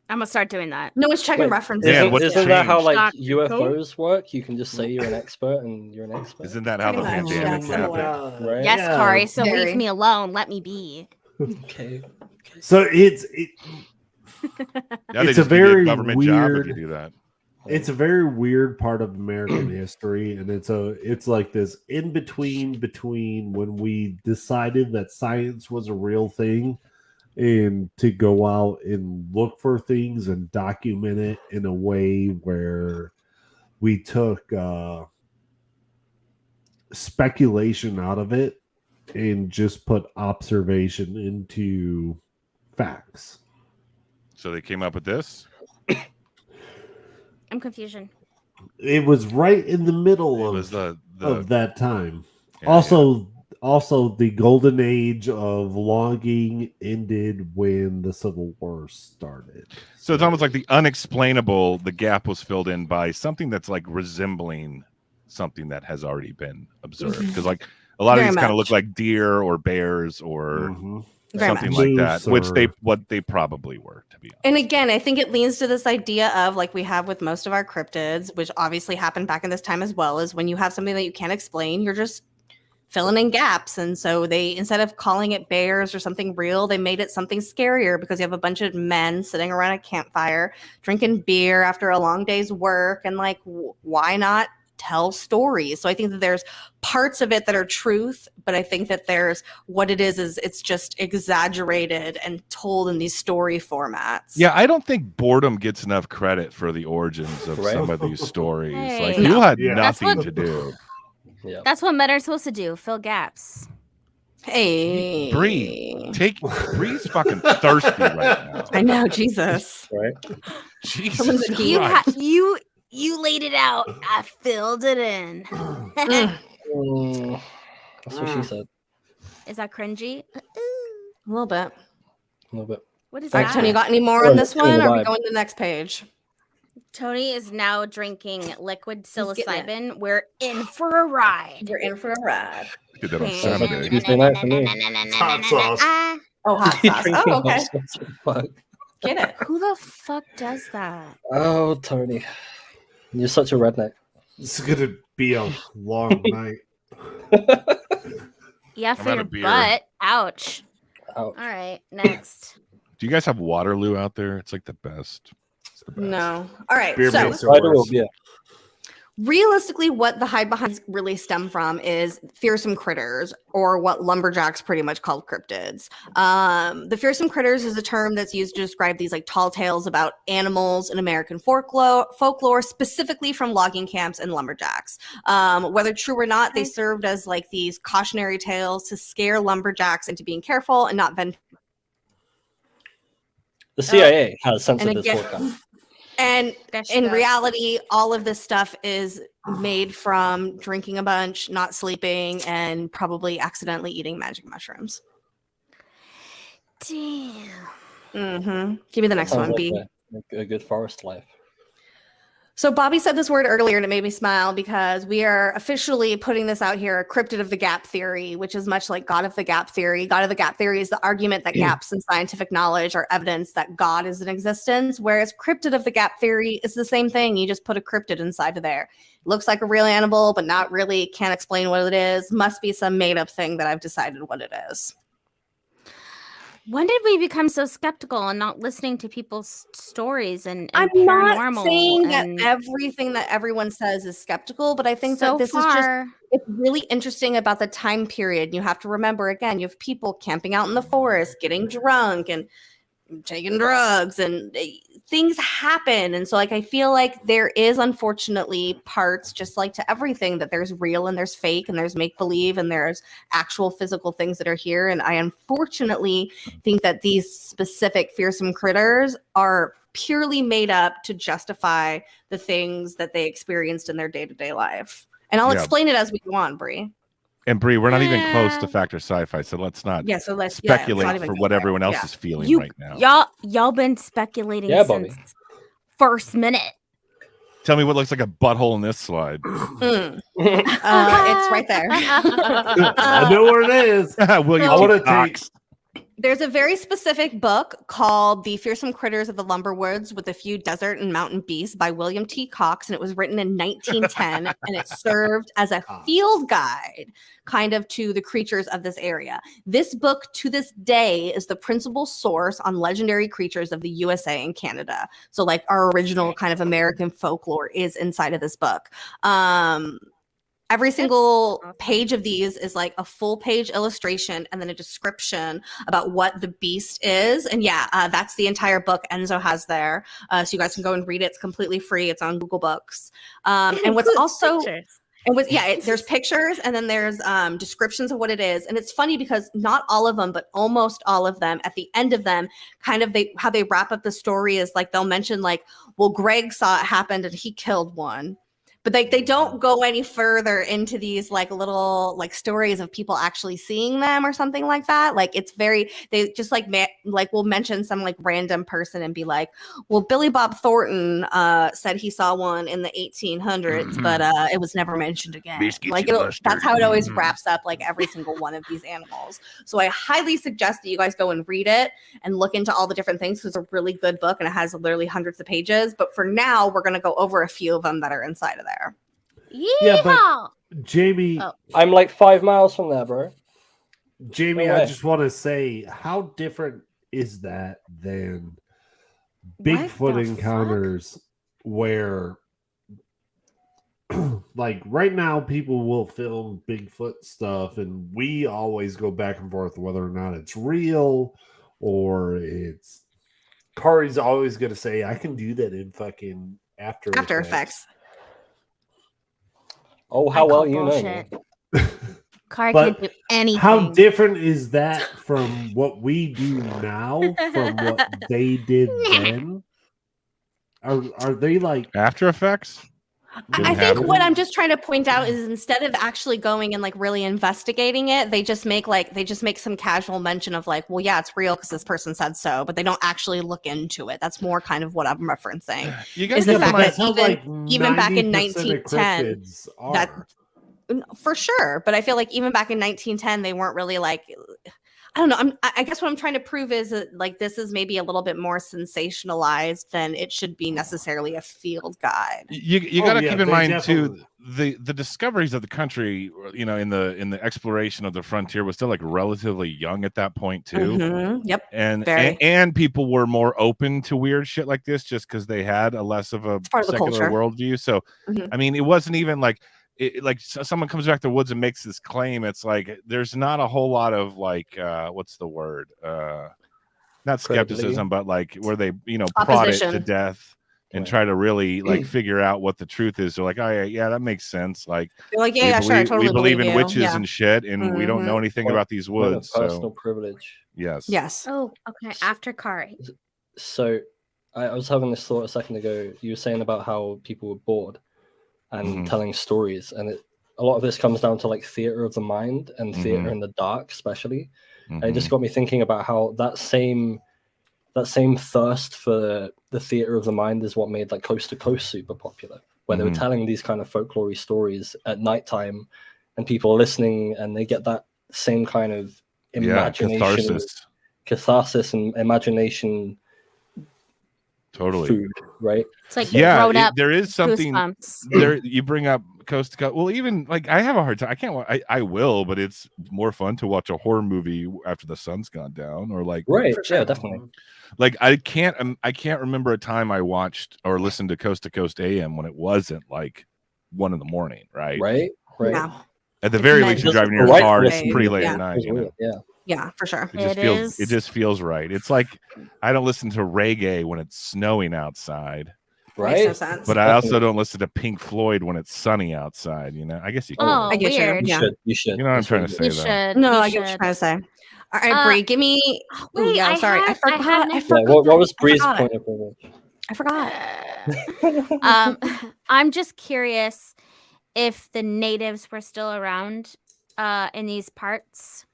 S5: I'm gonna start doing that.
S1: No one's checking
S3: Wait,
S1: references.
S2: Yeah, what's
S3: Isn't that how
S2: changed?
S3: like
S5: Doctor
S3: UFOs work? You can just say you're an expert and you're an expert.
S2: Isn't that how the
S1: Pretty much,
S2: pandemic
S1: yeah.
S2: happened?
S3: Right?
S5: Yes,
S4: Yeah.
S5: Kari. So
S1: Very.
S5: leave me alone. Let me be.
S3: Okay.
S4: So it's
S2: Yeah, they
S4: It's
S2: just
S4: a
S2: give you
S4: very
S2: government job if
S4: weird-
S2: you do that.
S4: It's a very weird part of American history, and it's like this in between when we decided that science was a real thing, and to go out and look for things and document it in a way where we took speculation out of it and just put observation into facts.
S2: So they came up with this.
S5: I'm confusion.
S4: It was right in the middle
S2: It
S4: of
S2: was the
S4: of that time.
S2: yeah,
S4: Also, the golden age of logging ended when the Civil War started.
S2: So it's almost like the unexplainable. The gap was filled in by something that's like resembling something that has already been observed. Because like a lot of
S1: Very
S2: these kind of
S1: much.
S2: look like deer or bears or
S4: Mhm.
S1: Very
S2: something
S1: much.
S2: like that,
S4: Moose or-
S2: what they probably were, to be honest.
S1: And again, I think it leans to this idea of like we have with most of our cryptids, which obviously happened back in this time as well, is when you have something that you can't explain, you're just filling in gaps. And so they, instead of calling it bears or something real, they made it something scarier because you have a bunch of men sitting around a campfire drinking beer after a long day's work. And like, why not tell stories? So I think that there's parts of it that are truth, but I think that there's what it is it's just exaggerated and told in these story formats.
S2: Yeah, I don't think boredom gets enough credit for the origins of some of these stories.
S5: Hey.
S2: Like, you had
S4: Yeah.
S2: nothing to do.
S3: Yeah.
S5: That's what men are supposed to do, fill gaps.
S1: Hey,
S2: Bree's fucking thirsty right now.
S1: I know, Jesus.
S3: Right.
S2: Jesus
S5: You
S2: Christ.
S5: you laid it out. I filled it in.
S3: That's what she said.
S5: Is that cringy?
S1: A little bit.
S3: A little bit.
S5: What is
S1: All right,
S5: that?
S1: Tony, you got any more
S3: Oh,
S1: on this
S3: it's doing
S1: one?
S3: the
S1: Or are we
S3: vibe.
S1: going to the next page?
S5: Tony is now drinking liquid
S1: getting it.
S5: psilocybin. We're in for a ride.
S1: You're in for a ride.
S2: Did that on
S3: Sounds like a
S2: Saturday.
S3: Tuesday night for me.
S4: Hot sauce.
S1: Oh, hot
S3: You're
S1: sauce.
S3: drinking
S1: Oh, okay.
S3: hot sauce, fuck.
S1: Get it.
S5: Who the fuck does that?
S3: Oh, Tony. You're such a redneck.
S4: It's gonna be a long night.
S5: Yeah, for
S2: out
S5: your
S2: of beer.
S5: butt. Ouch.
S3: Ouch.
S5: All right, next.
S2: Do you guys have Waterloo out there? It's like the best. It's the best.
S1: No. All right.
S4: Beer
S1: So
S4: makes it
S3: Cider or
S4: worse.
S3: beer?
S1: realistically, what the Hidebehinds really stem from is Fearsome Critters, or what lumberjacks pretty much called cryptids. The Fearsome Critters is a term that's used to describe these like tall tales about animals in American folklore, specifically from logging camps and lumberjacks. Whether true or not, they served as like these cautionary tales to scare lumberjacks into being careful and not venture.
S3: The CIA has censored
S1: And
S3: this
S1: again-
S3: podcast.
S1: And
S5: That's
S1: in
S5: the-
S1: reality, all of this stuff is made from drinking a bunch, not sleeping, and probably accidentally eating magic mushrooms.
S5: Damn.
S1: Mm-hmm. Give me the next
S3: Sounds
S1: one, B.
S3: like a good forest life.
S1: So Bobby said this word earlier and it made me smile because we are officially putting this out here, a cryptid of the gap theory, which is much like God of the gap theory. God of the gap theory is the argument that gaps in scientific knowledge are evidence that God is in existence, whereas cryptid of the gap theory is the same thing. You just put a cryptid inside of there. It looks like a real animal, but not really. Can't explain what it is. Must be some made up thing that I've decided what it is.
S5: When did we become so skeptical and not listening to people's stories and
S1: I'm
S5: paranormal?
S1: not saying that
S5: and
S1: everything that everyone says is skeptical, but I think
S5: so
S1: that this is just
S5: far,
S1: it's really interesting about the time period. You have to remember, again, you have people camping out in the forest, getting drunk and taking drugs, and things happen. And so like I feel like there is unfortunately parts, just like to everything, that there's real and there's fake and there's make-believe and there's actual physical things that are here. And I unfortunately think that these specific fearsome critters are purely made up to justify the things that they experienced in their day-to-day life. And I'll
S2: Yeah.
S1: explain it as we go on, Bree.
S2: And Bree, we're not even close to
S5: Yeah.
S2: Factor Sci-Fi, so let's not
S1: Yeah, so let's
S2: speculate
S1: not even
S2: for
S1: go
S2: what
S1: there.
S2: everyone else
S1: Yeah.
S2: is feeling
S5: You-
S2: right now.
S5: y'all been speculating
S3: Yeah, Bobby.
S5: since first minute.
S2: Tell me what looks like a butthole in this slide.
S1: It's right there.
S4: I know where it is.
S2: Will you
S4: I want to
S2: keep
S4: take.
S2: doxxed?
S1: There's a very specific book called The Fearsome Critters of the Lumber Woods with a Few Desert and Mountain Beasts by William T. Cox, and it was written in 1910, and it served as a field guide kind of to the creatures of this area. This book to this day is the principal source on legendary creatures of the USA and Canada. So like our original kind of American folklore is inside of this book. Every single
S5: awesome.
S1: page of these is like a full page illustration and then a description about what the beast is. And yeah, that's the entire book Enzo has there. So you guys can go and read it. It's completely free. It's on Google Books. And what's also, there's pictures and then there's descriptions of what it is. And it's funny because not all of them, but almost all of them, at the end of them, kind of how they wrap up the story is like they'll mention like, well, Greg saw it happen and he killed one. But they don't go any further into these like little like stories of people actually seeing them or something like that. Like it's very, they just like will mention some like random person and be like, well, Billy Bob Thornton said he saw one in the 1800s, but it was never mentioned again. Like that's how it always wraps up like every single one of these animals. So I highly suggest that you guys go and read it and look into all the different things because it's a really good book and it has literally hundreds of pages. But for now, we're going to go over a few of them that are inside of there.
S4: Yeah, but Jamie,
S3: I'm like 5 miles from there, bro.
S4: Jamie,
S3: No
S4: I
S3: way.
S4: just want to say, how different is that than
S1: What
S4: Bigfoot
S1: the
S4: encounters where like right now people will film Bigfoot stuff and we always go back and forth whether or not it's real or it's Kari's always gonna say I can do that in fucking After Effects.
S3: Oh, how well you know me.
S5: Car
S4: But
S5: can't do anything.
S4: how different is that from what we do now from what they did then? Are they like
S2: After Effects?
S1: I think what I'm just trying to point out is instead of actually going and like really investigating it, they just make some casual mention of like, well, yeah, it's real because this person said so, but they don't actually look into it. That's more kind of what I'm referencing. Is the fact that even back in 1910, that for sure. But I feel like even back in 1910, they weren't really like. I don't know. I guess what I'm trying to prove is that like this is maybe a little bit more sensationalized than it should be necessarily a field guide.
S2: You got to keep in mind too the discoveries of the country, you know, in the exploration of the frontier was still like relatively young at that point too.
S1: Mm-hmm. Yep.
S2: And people were more open to weird shit like this just because they had a less of a secular worldview. So I mean, it wasn't even like. Like someone comes back to the woods and makes this claim, it's like there's not a whole lot of like what's the word, not skepticism, but like where they prod it to death and try to really like figure out what the truth is. They're like, oh yeah, that makes sense. Like,
S1: sure, I totally
S2: we believe in
S1: you.
S2: witches and shit, and we don't know anything about these woods.
S3: Personal privilege.
S2: Yes.
S5: Oh, okay. After Kari.
S3: So I was having this thought a second ago. You were saying about how people were bored and telling stories, and a lot of this comes down to like theater of the mind and theater in the dark, especially. And it just got me thinking about how that same thirst for the theater of the mind is what made like Coast to Coast super popular, where they were telling these kind of folklore stories at nighttime, and people are listening, and they get that same kind of imagination, catharsis and imagination.
S2: Totally.
S3: Food, right?
S5: It's like up
S2: there is something
S5: goosebumps.
S2: there. You bring up Coast to Coast. Well, even like I have a hard time. I can't. I will, but it's more fun to watch a horror movie after the sun's gone down, or like
S3: yeah, definitely.
S2: Like I can't remember a time I watched or listened to Coast AM when it wasn't like 1 a.m, right?
S1: Yeah.
S2: At the very least, you're driving your car. It's pretty late at night.
S1: Yeah, for sure.
S2: It just feels right. It's like I don't listen to reggae when it's snowing outside.
S3: Right.
S1: Makes no sense.
S2: But I also don't listen to Pink Floyd when it's sunny outside, you know. I guess you can.
S5: Oh,
S1: I get
S5: weird.
S3: You should.
S2: You know what I'm trying to say, though.
S1: No, I get what you're trying to say. All right, Bree, give me.
S5: Wait,
S1: I forgot.
S3: What was Bree's point of view?
S1: I forgot.
S5: I'm just curious if the natives were still around in these parts.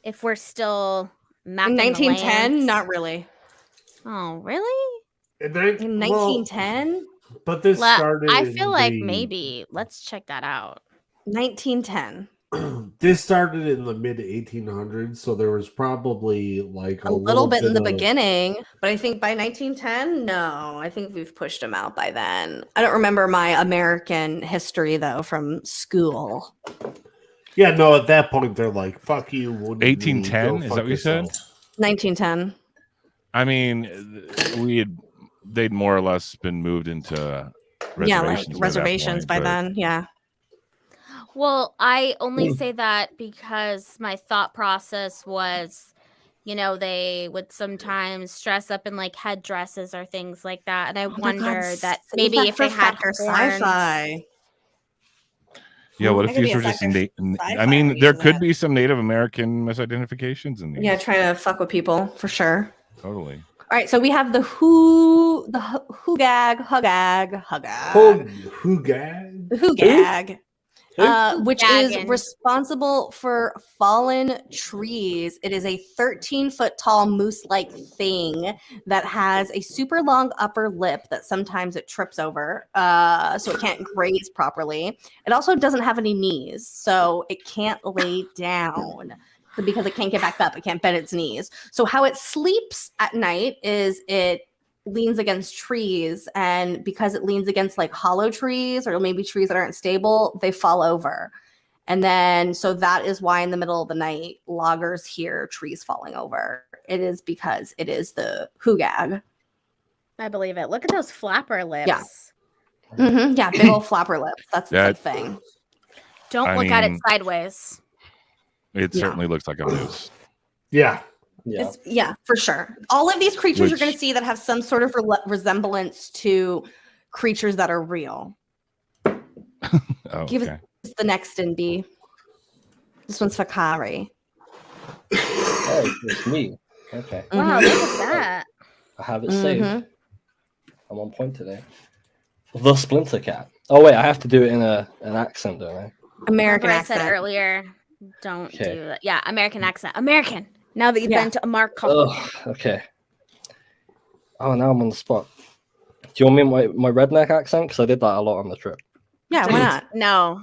S5: If we're still mapping
S1: in 1910,
S5: the
S1: not really.
S5: Oh, really?
S1: In 1910?
S4: But this started.
S5: I feel like maybe. Let's check that out.
S1: 1910.
S4: This started in the mid 1800s, so there was probably like
S1: a little bit in the beginning, but I think by 1910, no, I think we've pushed them out by then. I don't remember my American history though from school.
S4: Yeah, no, at that point they're like, fuck you.
S2: 1810, is that what you said?
S1: 1910.
S2: I mean, they'd more or less been moved into
S1: reservations by then. Yeah.
S5: Well, I only say that because my thought process was, they would sometimes dress up in like headdresses or things like that, and I wonder that maybe if they had
S1: sci-fi.
S2: Yeah, what if these were just I mean, there could be some Native American misidentifications in these.
S1: Yeah, trying to fuck with people for sure.
S2: Totally.
S1: All right, so we have the hugag, which is responsible for fallen trees. It is a 13-foot tall moose-like thing that has a super long upper lip that sometimes it trips over, so it can't graze properly. It also doesn't have any knees, so it can't lay down because it can't get back up. It can't bend its knees. So how it sleeps at night is it leans against trees, and because it leans against like hollow trees or maybe trees that aren't stable, they fall over. And then so that is why in the middle of the night loggers hear trees falling over. It is because it is the hugag.
S5: I believe it. Look at those flapper lips.
S1: Yeah. Mm-hmm. Yeah, big old flapper lips. That's the thing.
S5: Don't look at it sideways.
S2: It certainly looks like a moose.
S4: Yeah.
S1: Yeah, for sure. All of these creatures you're going to see that have some sort of resemblance to creatures that are real. Give us the next NB. This one's Fakari.
S3: Oh, it's me. Okay.
S5: Wow, look at that.
S3: I have it saved. I'm on point today. The Splinter Cat. Oh wait, I have to do it in an accent, don't I?
S1: American
S5: accent. I said earlier, don't do that. Yeah, American accent. American. Now that you've been to America.
S3: Okay. Oh, now I'm on the spot. Do you want me my redneck accent? Because I did that a lot on the trip.
S1: Yeah, why not?
S5: No.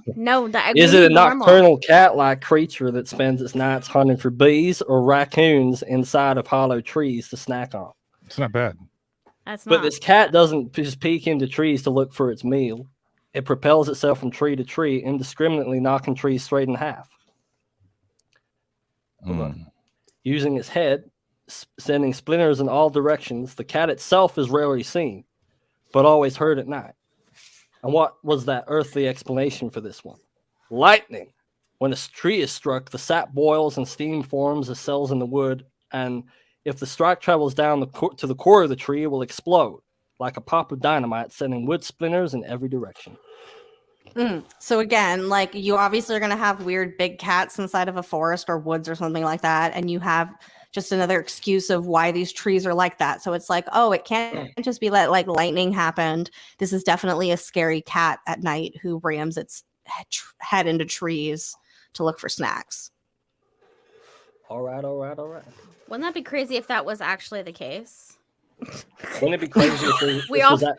S5: That
S3: is it a nocturnal cat-like creature that spends its nights hunting for bees or raccoons inside of hollow trees to snack on?
S2: It's not bad.
S3: But this cat doesn't just peek into trees to look for its meal. It propels itself from tree to tree, indiscriminately knocking trees straight in half. Using its head, sending splinters in all directions, the cat itself is rarely seen, but always heard at night. And what was that earthly explanation for this one? Lightning. When a tree is struck, the sap boils and steam forms as cells in the wood, and if the strike travels down to the core of the tree, it will explode like a pop of dynamite, sending wood splinters in every direction.
S1: So again, like you obviously are going to have weird big cats inside of a forest or woods or something like that, and you have just another excuse of why these trees are like that. So it's like, oh, it can't just be like lightning happened. This is definitely a scary cat at night who rams its head into trees to look for snacks.
S3: All right.
S5: Wouldn't that be crazy if that was actually the case?
S3: Wouldn't it be crazy if
S5: we all thought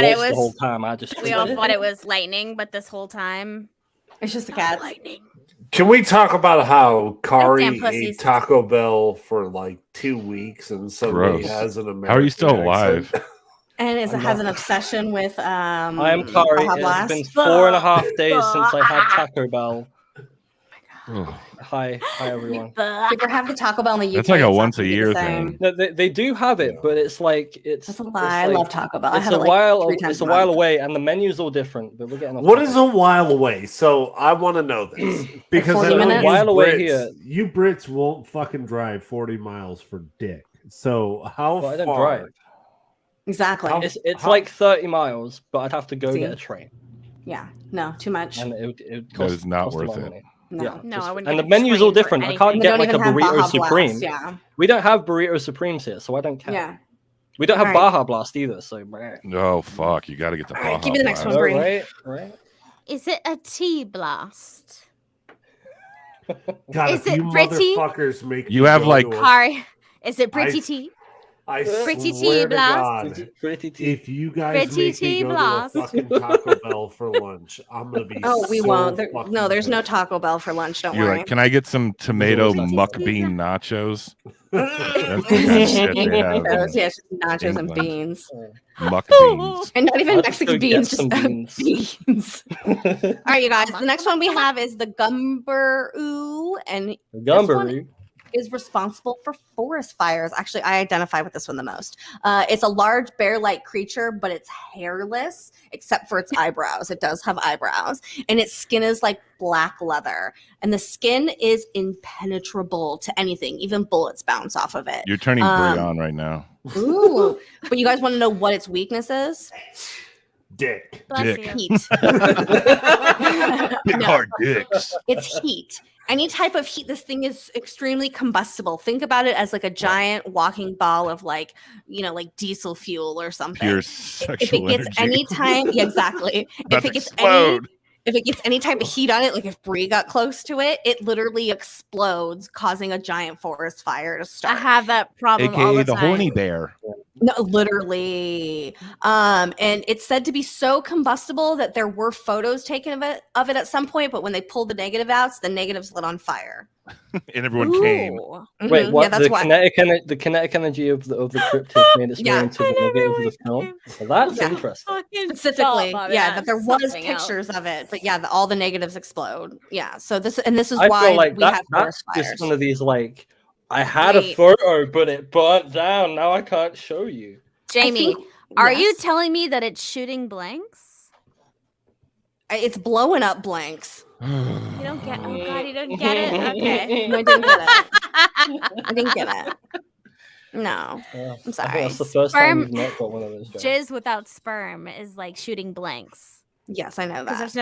S5: it was
S3: the whole time?
S5: We all thought it was lightning, but this whole time
S1: it's just a cat.
S5: Lightning.
S4: Can we talk about how Kari ate Taco Bell for like 2 weeks and suddenly has an American
S2: How are you still alive?
S1: And has an obsession with
S3: I am Kari. It's been 4.5 days since I had Taco Bell. Hi everyone.
S1: Did you have the Taco Bell in the UK?
S2: That's like a once a year thing.
S3: No, they do have it, but it's like
S1: That's a lie. I love Taco Bell.
S3: It's a while away, and the menu's all different. But we're getting
S4: what is a while away? So I want to know this because
S1: like
S3: a while away here.
S4: You Brits won't fucking drive 40 miles for dick. So how far?
S3: I don't drive.
S1: Exactly.
S3: It's like 30 miles, but I'd have to go get a train.
S1: Yeah. No, too much.
S3: And it would
S2: cost. That is not worth it.
S5: No, I wouldn't.
S3: And the menu's all different. I can't get like a burrito supreme.
S1: Yeah.
S3: We don't have burrito supremes here, so I don't care.
S1: Yeah.
S3: We don't have Baja Blast either, so.
S2: Oh fuck! You got to get the Baja.
S1: Give me the next one, Bree.
S3: Right.
S5: Is it a tea blast?
S4: God,
S5: is it Britty?
S4: Motherfuckers make
S2: you have like.
S5: Kari, is it Britty tea?
S4: I
S5: Pretty
S4: swear
S5: tea blast.
S4: God,
S3: Pretty tea.
S4: if you guys
S5: Pretty
S4: make me go
S5: blast.
S4: to a fucking Taco Bell for lunch, I'm gonna be.
S1: Oh, we
S4: so
S1: won't. There's no
S4: pissed.
S1: Taco Bell for lunch. Don't
S2: You're
S1: worry.
S2: like, can I get some tomato muck bean nachos? That's the kind of shit they have.
S1: Yeah, just nachos and beans.
S2: Muck beans.
S1: And not even
S3: I'll
S1: Mexican
S3: just
S1: beans,
S3: go
S1: just
S3: get
S1: beans. All right, you guys. The next one we have is the Gumberoo, and
S3: Gumberoo
S1: is responsible for forest fires. Actually, I identify with this one the most. It's a large bear-like creature, but it's hairless except for its eyebrows. It does have eyebrows, and its skin is like black leather, and the skin is impenetrable to anything. Even bullets bounce off of it.
S2: You're turning Bree on right now.
S1: Ooh, but you guys want to know what its weakness is?
S4: Dick.
S1: Heat.
S2: Big hard dicks.
S1: It's heat. Any type of heat. This thing is extremely combustible. Think about it as like a giant walking ball of like diesel fuel or something.
S2: Pure
S1: If
S2: sexual
S1: it gets any time, exactly. If it gets any type of heat on it, like if Bree got close to it, it literally explodes, causing a giant forest fire to start.
S5: I have that problem all
S2: AKA
S5: the
S2: the
S5: time.
S2: horny bear.
S1: No, literally. And it's said to be so combustible that there were photos taken of it at some point, but when they pulled the negative out, the negatives lit on fire.
S2: And everyone came.
S3: Wait, what?
S1: Yeah, that's
S3: the kinetic energy of the cryptid made its way into the negative of the film. Well, that's interesting.
S1: Specifically, that there was pictures of it, but all the negatives explode. Yeah, so this is why
S3: like
S1: we have
S3: that's
S1: fires.
S3: just one of these like I had a photo, but it burnt down. Now I can't show you.
S5: Jamie, are you telling me that it's shooting blanks?
S1: It's blowing up blanks.
S5: You don't get. Oh God, you don't get it. Okay,
S1: no, I didn't get it. I didn't get it. No, I'm sorry.
S3: That's the first time you've not got one of those.
S5: Jizz without sperm is like shooting blanks.
S1: Yes, I know that.
S5: Because there's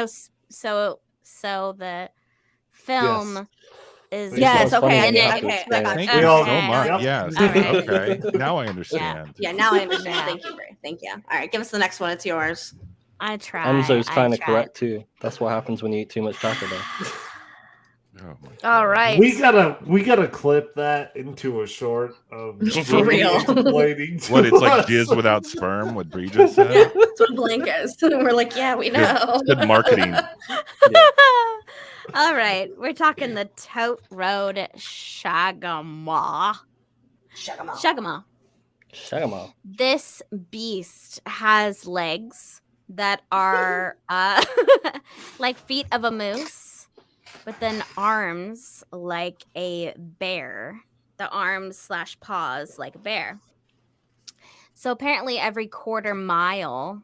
S5: no so the film is
S1: okay.
S2: Thank you so much. Yes. Okay. Now I understand.
S1: Yeah, now I understand. Thank you, Brie. Thank you. All right, give us the next one. It's yours.
S5: I tried.
S3: Enzo's kind of correct too. That's what happens when you eat too much Taco Bell.
S5: All right.
S4: We gotta clip that into a short of
S1: for real.
S2: What, it's like jizz without sperm, what Brie just said?
S1: Yeah, that's what blank is. We're like, yeah, we know.
S2: Good marketing.
S5: All right. We're talking the Tote Road Shagama. This beast has legs that are like feet of a moose, but then arms like a bear. The arms / paws like a bear. So apparently every quarter mile,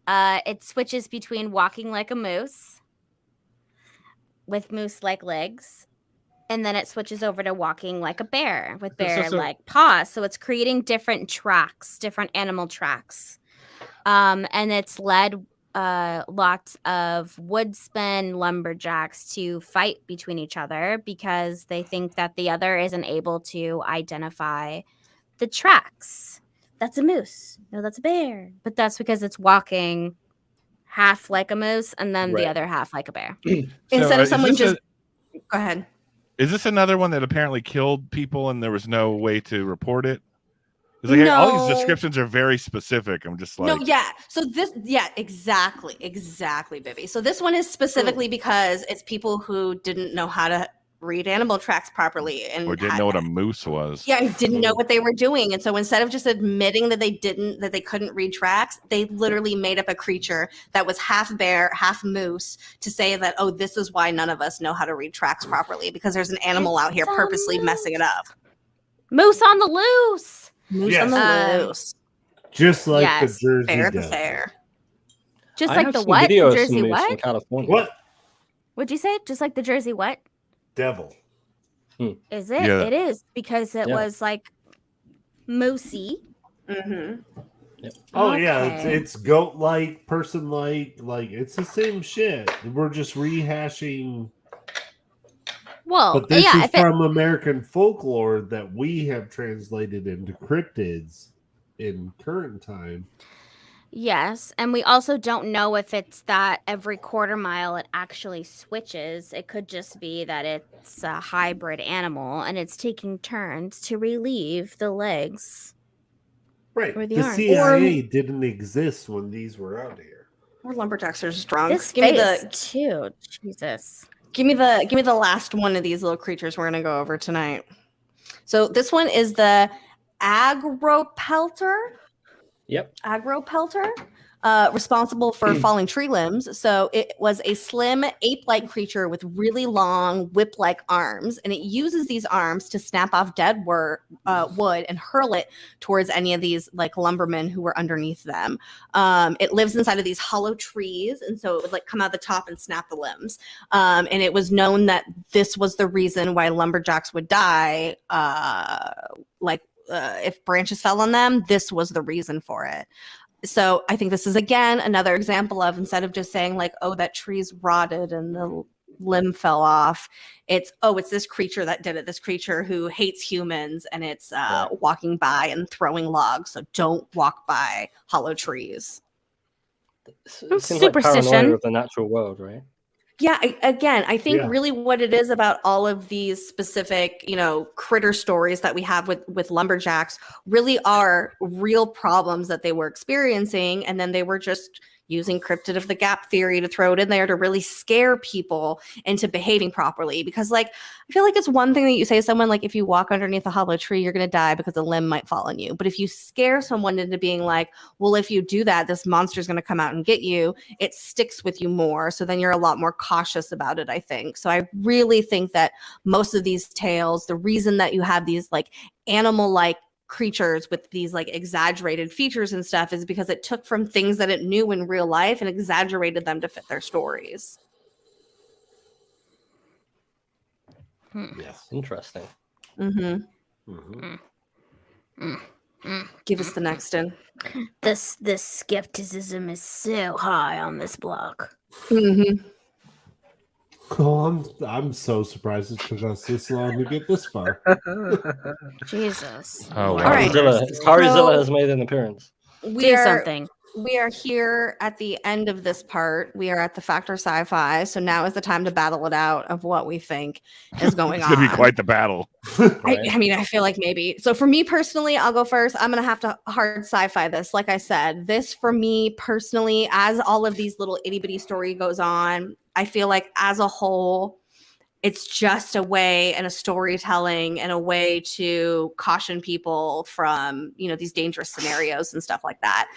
S5: it switches between walking like a moose with moose-like legs, and then it switches over to walking like a bear with bear-like paws. So it's creating different tracks, different animal tracks. And it's led lots of woodsmen, lumberjacks to fight between each other because they think that the other isn't able to identify the tracks. That's a moose. No, that's a bear. But that's because it's walking half like a moose and then the other half like a bear. Instead of someone just... Go ahead.
S2: Is this another one that apparently killed people and there was no way to report it? It's like all these descriptions are very specific. I'm just like...
S1: So this... Yeah, exactly, Bibby. So this one is specifically because it's people who didn't know how to read animal tracks properly
S2: or didn't know what a moose was.
S1: Yeah, didn't know what they were doing. And so instead of just admitting that they couldn't read tracks, they literally made up a creature that was half bear, half moose to say that, oh, this is why none of us know how to read tracks properly, because there's an animal out here purposely messing it up.
S5: Moose on the loose.
S1: Moose on the loose.
S4: Just like the Jersey
S1: fair
S4: Devil.
S1: Fair.
S5: Just like the what? The Jersey what?
S3: In California.
S4: What?
S5: What'd you say? Just like the Jersey what?
S4: Devil.
S5: Is it?
S2: Yeah.
S5: It is because it was like moosey.
S1: Mm-hmm.
S3: Yep.
S4: Oh yeah, it's goat-like, person-like, like it's the same shit. We're just rehashing.
S5: Well,
S4: but this is from American folklore that we have translated into cryptids in current time.
S5: Yes, and we also don't know if it's that every quarter mile it actually switches. It could just be that it's a hybrid animal and it's taking turns to relieve the legs.
S4: Right.
S5: Or
S4: the CIA didn't exist when these were out here.
S1: Or lumberjacks are just drunk.
S5: This give me the too. Jesus.
S1: Give me the last one of these little creatures we're gonna go over tonight. So this one is the agropelter.
S3: Yep.
S1: Agropelter, responsible for falling tree limbs. So it was a slim ape-like creature with really long whip-like arms, and it uses these arms to snap off dead wood and hurl it towards any of these like lumbermen who were underneath them. It lives inside of these hollow trees, and so it would like come out the top and snap the limbs. And it was known that this was the reason why lumberjacks would die, if branches fell on them, this was the reason for it. So I think this is, again, another example of, instead of just saying like, oh, that tree's rotted and the limb fell off, it's this creature that did it, this creature who hates humans, and it's walking by and throwing logs. So don't walk by hollow trees.
S3: It seems like paranoia of the natural world, right?
S1: Yeah, I think really what it is about all of these specific, critter stories that we have with lumberjacks really are real problems that they were experiencing, and then they were just using cryptid of the gap theory to throw it in there to really scare people into behaving properly. Because I feel like it's one thing that you say to someone, like, if you walk underneath a hollow tree, you're going to die because a limb might fall on you. But if you scare someone into being like, well, if you do that, this monster is going to come out and get you, it sticks with you more. So then you're a lot more cautious about it, I think. So I really think that most of these tales, the reason that you have these animal-like creatures with these exaggerated features and stuff is because it took from things that it knew in real life and exaggerated them to fit their stories.
S3: Yes, interesting.
S1: Give us the next one.
S5: This skepticism is so high on this block.
S4: Oh, I'm so surprised it took us this long to get this far.
S5: Jesus.
S2: Oh, wow.
S1: All right.
S3: Karizilla has made an appearance.
S5: Do something.
S1: We are here at the end of this part. We are at the Factor Sci-Fi. So now is the time to battle it out of what we think is going on.
S2: It's going to be quite the battle.
S1: I mean, I feel like maybe. So for me personally, I'll go first. I'm going to have to hard sci-fi this. Like I said, this for me personally, as all of these little itty bitty story goes on, I feel like as a whole, it's just a way and a storytelling and a way to caution people from, these dangerous scenarios and stuff like that.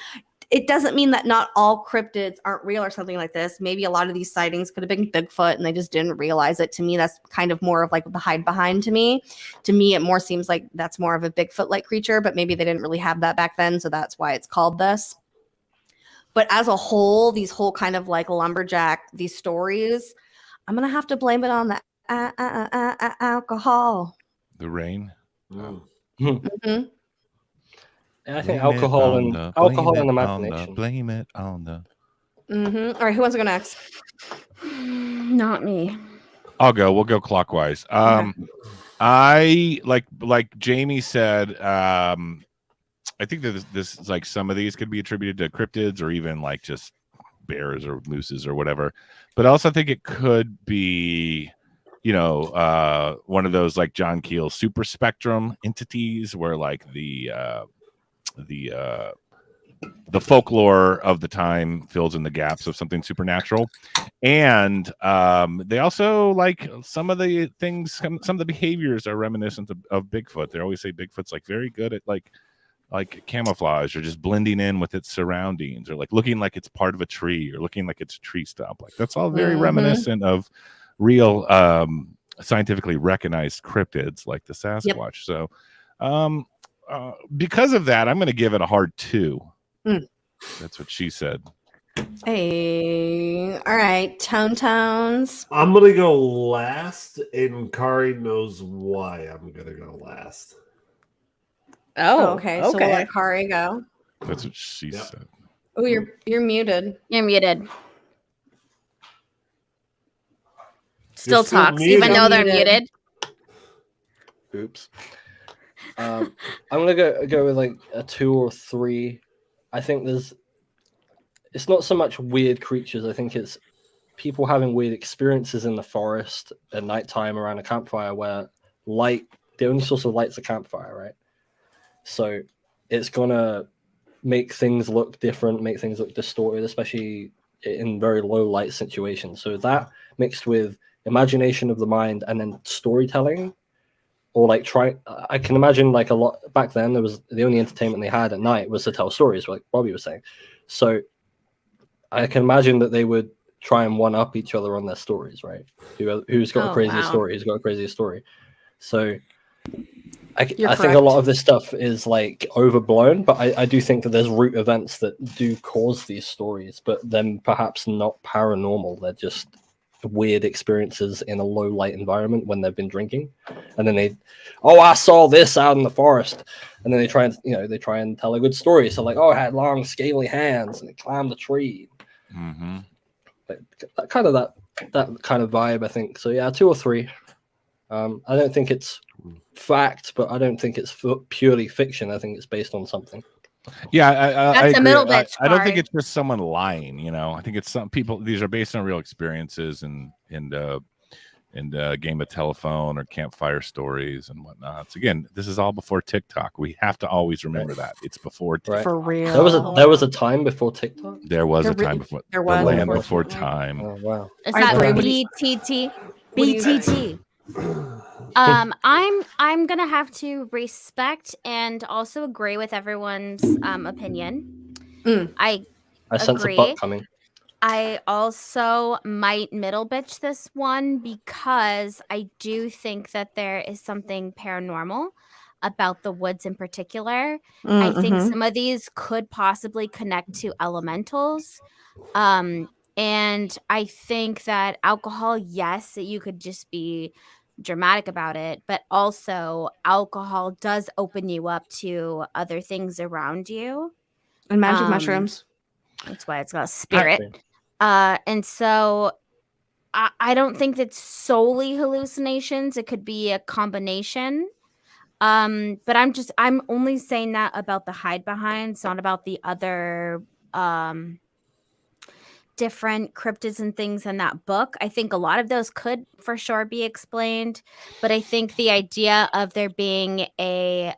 S1: It doesn't mean that not all cryptids aren't real or something like this. Maybe a lot of these sightings could have been Bigfoot and they just didn't realize it. To me, that's kind of more of the Hidebehind to me. To me, it more seems like that's more of a Bigfoot-like creature, but maybe they didn't really have that back then, so that's why it's called this. But as a whole, these whole kind of lumberjack, these stories, I'm going to have to blame it on the alcohol.
S2: The rain.
S3: I think alcohol and imagination.
S2: Blame it on the.
S1: All right, who wants to go next?
S5: Not me.
S2: I'll go. We'll go clockwise. I like Jamie said. I think that this is some of these could be attributed to cryptids or even just bears or mooses or whatever. But also, I think it could be, one of those John Keel super spectrum entities where the folklore of the time fills in the gaps of something supernatural, and they also some of the things, some of the behaviors are reminiscent of Bigfoot. They always say Bigfoot's very good at camouflage or just blending in with its surroundings, or looking like it's part of a tree or looking like it's a tree stump. That's all very reminiscent of real scientifically recognized cryptids like the Sasquatch. So because of that, I'm going to give it a hard 2. That's what she said.
S1: Hey, all right, tones.
S4: I'm going to go last, and Kari knows why I'm going to go last.
S1: Oh, okay. So we'll let Kari go.
S2: That's what she said.
S1: Oh, you're muted.
S5: You're muted. Still talks, even though they're muted.
S3: Oops. I'm gonna go with a 2 or 3. I think it's not so much weird creatures. I think it's people having weird experiences in the forest at nighttime around a campfire where the only source of light's a campfire, right? So it's gonna make things look different, make things look distorted, especially in very low light situations. So that mixed with imagination of the mind and then storytelling, or I can imagine a lot back then. There was the only entertainment they had at night was to tell stories, like Bobby was saying. So I can imagine that they would try and one up each other on their stories, right? Who's got a crazier story? Who's got a crazier story? So I think a lot of this stuff is overblown, but I do think that there's root events that do cause these stories, but then perhaps not paranormal. They're just weird experiences in a low light environment when they've been drinking, and then I saw this out in the forest, and then they try and tell a good story. So I had long scaly hands and it climbed the tree. But that kind of vibe, I think. So yeah, 2 or 3. I don't think it's fact, but I don't think it's purely fiction. I think it's based on something.
S2: Yeah,
S5: That's
S2: I
S5: a middle
S2: agree.
S5: bitch
S2: I don't think
S5: card.
S2: it's just someone lying. I think it's some people. These are based on real experiences and game of telephone or campfire stories and whatnot. So again, this is all before TikTok. We have to always remember that it's before TikTok.
S1: For real.
S3: There was a time before TikTok.
S2: There was a time before.
S1: There was
S2: the land
S1: before
S2: before time.
S3: Oh wow!
S5: Is
S1: I
S5: that
S1: agree.
S5: BTT?
S1: What do you think?
S5: BTT. I'm gonna have to respect and also agree with everyone's opinion. I
S3: sense a
S5: agree.
S3: butt coming.
S5: I also might middle bitch this one because I do think that there is something paranormal about the woods in particular. I think some of these could possibly connect to elementals. And I think that alcohol, yes, you could just be dramatic about it, but also alcohol does open you up to other things around you.
S1: And magic mushrooms.
S5: That's why it's got spirit. And so I don't think it's solely hallucinations. It could be a combination. But I'm only saying that about the Hidebehinds, not about the other different cryptids and things in that book. I think a lot of those could for sure be explained, but I think the idea of there being a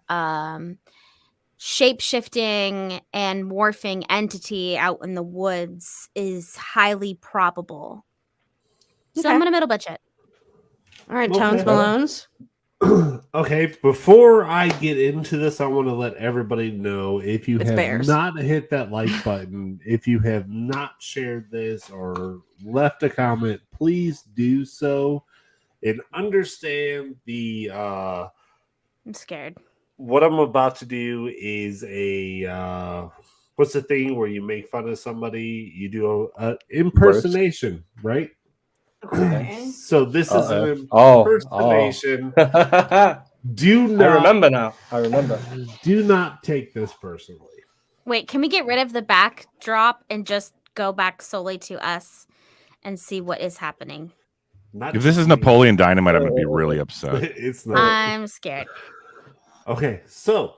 S5: shape-shifting and morphing entity out in the woods is highly probable. So I'm gonna middle budget.
S1: All right, Tones Malones.
S4: Okay, before I get into this, I want to let everybody know if you have not hit that like button, if you have not shared this or left a comment, please do so and understand the
S5: I'm scared.
S4: What I'm about to do is a what's the thing where you make fun of somebody? You do a impersonation, right?
S1: Okay.
S4: So this is an impersonation. Do not.
S3: I remember now. I remember.
S4: Do not take this personally.
S5: Wait, can we get rid of the backdrop and just go back solely to us and see what is happening?
S2: If this is Napoleon Dynamite, I'm going to be really upset.
S4: It's not.
S5: I'm scared.
S4: Okay, so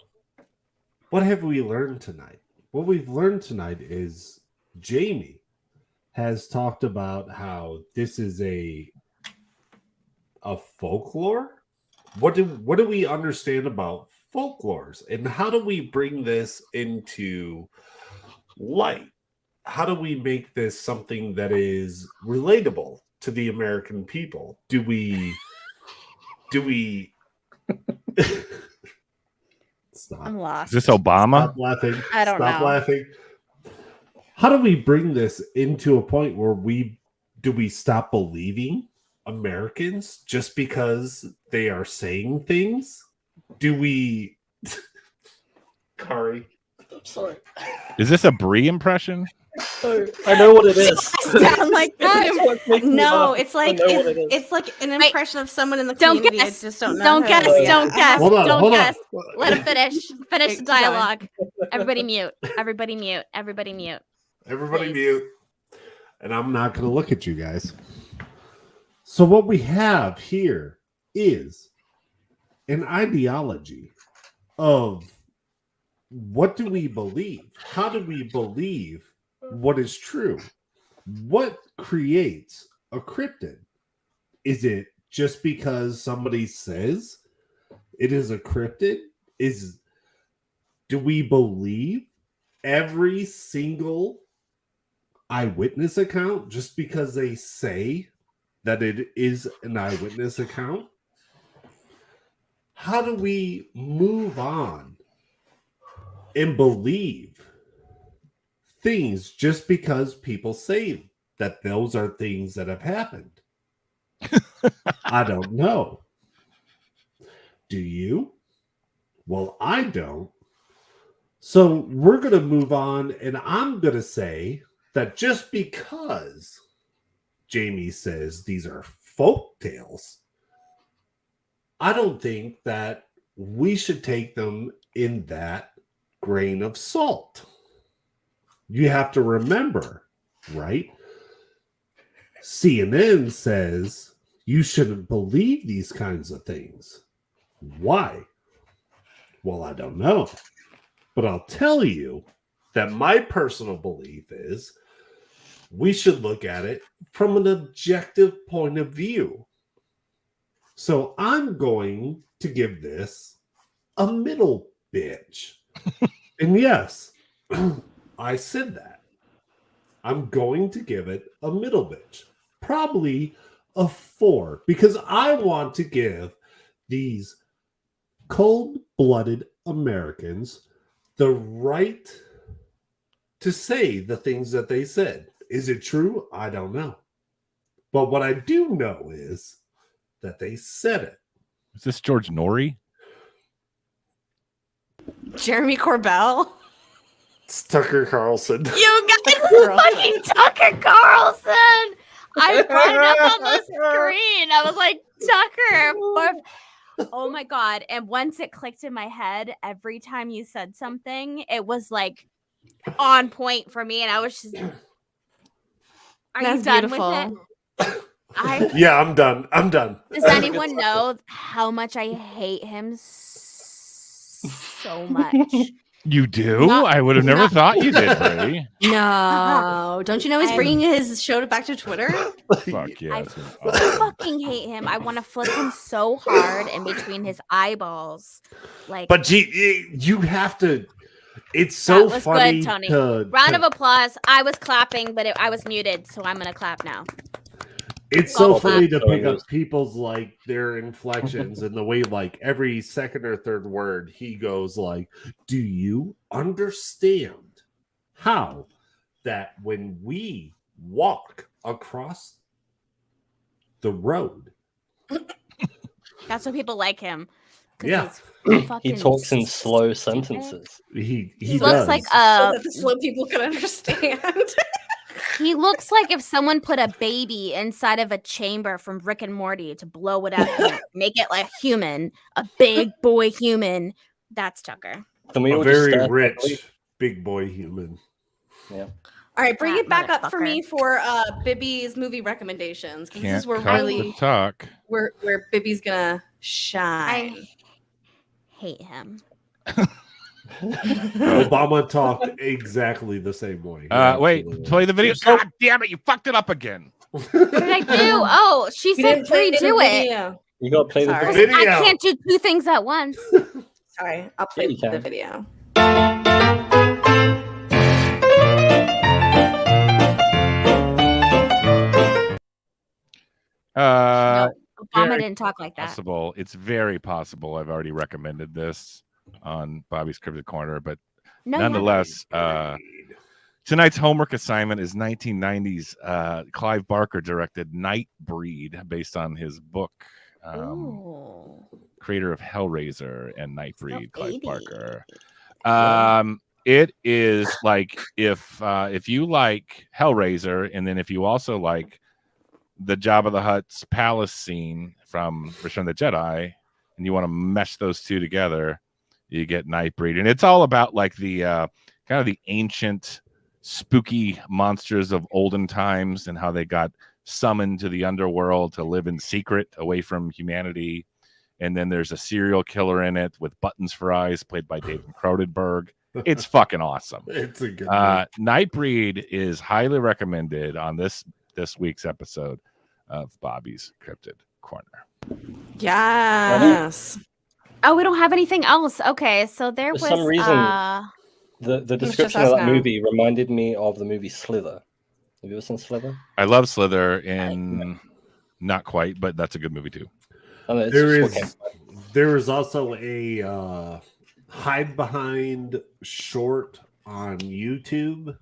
S4: what have we learned tonight? What we've learned tonight is Jamie has talked about how this is a folklore. What do we understand about folklores, and how do we bring this into light? How do we make this something that is relatable to the American people? Do we Stop.
S5: I'm lost.
S2: Is this Obama?
S4: Stop laughing.
S5: I don't know.
S4: Stop laughing. How do we bring this into a point where we stop believing Americans just because they are saying things? Do we Kari?
S3: I'm sorry.
S2: Is this a Brie impression?
S3: I know what it is.
S1: Sound like that? No, it's like it's like an impression of someone in the community.
S5: Guess.
S1: I just don't know.
S5: Don't guess. Don't guess. Don't guess. Let him finish. Finish the dialogue. Everybody mute. Everybody mute. Everybody mute.
S4: Everybody mute. And I'm not going to look at you guys. So what we have here is an ideology of what do we believe? How do we believe what is true? What creates a cryptid? Is it just because somebody says it is a cryptid? Do we believe every single eyewitness account just because they say that it is an eyewitness account? How do we move on and believe things just because people say that those are things that have happened? I don't know. Do you? Well, I don't. So we're going to move on, and I'm going to say that just because Jamie says these are folk tales, I don't think that we should take them in that grain of salt. You have to remember, right? CNN says you shouldn't believe these kinds of things. Why? Well, I don't know. But I'll tell you that my personal belief is we should look at it from an objective point of view. So I'm going to give this a middle bitch. And yes, I said that. I'm going to give it a middle bitch. Probably a 4, because I want to give these cold-blooded Americans the right to say the things that they said. Is it true? I don't know. But what I do know is that they said it.
S2: Is this George Norrie?
S1: Jeremy Corbell.
S4: It's Tucker Carlson.
S5: You guys fucking Tucker Carlson. I brought it up on the screen. I was like, Tucker. Oh my God. And once it clicked in my head, every time you said something, it was like on point for me. And I was just, are you done with it?
S4: Yeah, I'm done.
S5: Does anyone know how much I hate him so much?
S2: You do? I would have never thought you did, Brady.
S1: No. Don't you know he's bringing his show back to Twitter?
S2: Fuck yeah.
S5: I fucking hate him. I want to flip him so hard in between his eyeballs. Like,
S4: but you have to. It's so funny.
S5: Good, Tony. Round of applause. I was clapping, but I was muted, so I'm gonna clap now.
S4: It's so funny to pick up people's like their inflections and the way like every second or third word he goes like, do you understand how that when we walk across the road?
S5: That's why people like him.
S4: Yeah.
S3: He talks in slow sentences.
S4: He
S1: looks like so that the slow people can understand.
S5: He looks like if someone put a baby inside of a chamber from Rick and Morty to blow it up and make it like human, a big boy human. That's Tucker.
S4: A very rich big boy human.
S3: Yeah.
S1: All right, bring it back up for me for Bibby's movie recommendations. This is where really
S2: talk.
S1: Where Bibby's gonna shine.
S5: I hate him.
S4: Obama talked exactly the same way.
S2: Wait, play the video. God damn it, you fucked it up again.
S5: What did I do? Oh, she said redo it.
S3: You gotta play the
S5: video. I can't do two things at once.
S1: Sorry, I'll play the video.
S5: No, Obama didn't talk like that.
S2: Possible. It's very possible. I've already recommended this on Bobby's Cryptid Corner, but nonetheless, tonight's homework assignment is 1990's Clive Barker directed Nightbreed, based on his book, creator of Hellraiser and Nightbreed, Clive Barker. It is like if you like Hellraiser, and then if you also like the Jabba the Hutt's palace scene from Return of the Jedi, and you want to mesh those two together, you get Nightbreed. And it's all about like the kind of the ancient spooky monsters of olden times and how they got summoned to the underworld to live in secret away from humanity. And then there's a serial killer in it with buttons for eyes, played by David Cronenberg. It's fucking awesome.
S4: It's a good
S2: Nightbreed is highly recommended on this week's episode of Bobby's Cryptid Corner.
S1: Yes.
S5: Oh, we don't have anything else. Okay, so there was
S3: some reason the description of that movie reminded me of the movie Slither. Have you ever seen Slither?
S2: I love Slither, and not quite, but that's a good movie too.
S4: There is also a Hidebehind short on YouTube.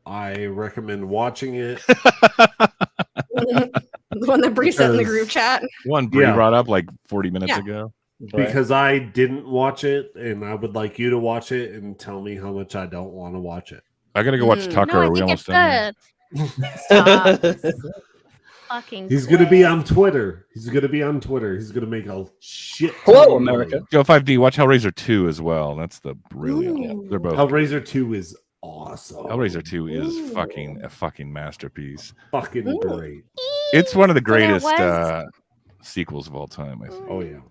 S4: I recommend watching it.
S1: The one that Bree sent in the group chat.
S2: One Bree brought up like 40 minutes ago.
S4: Because I didn't watch it, and I would like you to watch it and tell me how much I don't want to watch it.
S2: I gotta go watch Tucker.
S5: No,
S2: we almost done.
S5: Stop. Fucking.
S4: He's gonna be on Twitter. He's gonna make a shit.
S3: Hello, America.
S2: Joe 5D. Watch Hellraiser 2 as well. That's the brilliant. They're both.
S4: Hellraiser 2 is awesome.
S2: Hellraiser 2 is a fucking masterpiece.
S4: Fucking great.
S2: It's one of the greatest sequels of all time, I think.
S4: Oh yeah.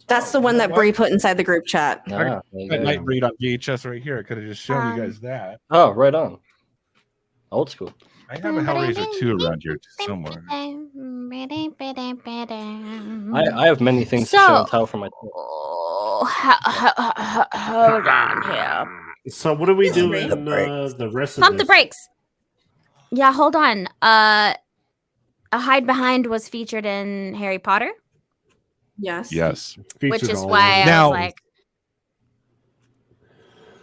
S1: That's the one that Bree put inside the group chat.
S2: I might read on VHS right here. I could have just shown you guys that.
S3: Oh, right on. Old school.
S2: I have a Hellraiser 2 around here somewhere.
S3: I have many things to show and tell from my
S5: hold on here.
S4: So what are we doing the rest of
S5: Pump
S4: this?
S5: the brakes. Yeah, hold on. A Hidebehind was featured in Harry Potter.
S1: Yes.
S5: Which is why I was like,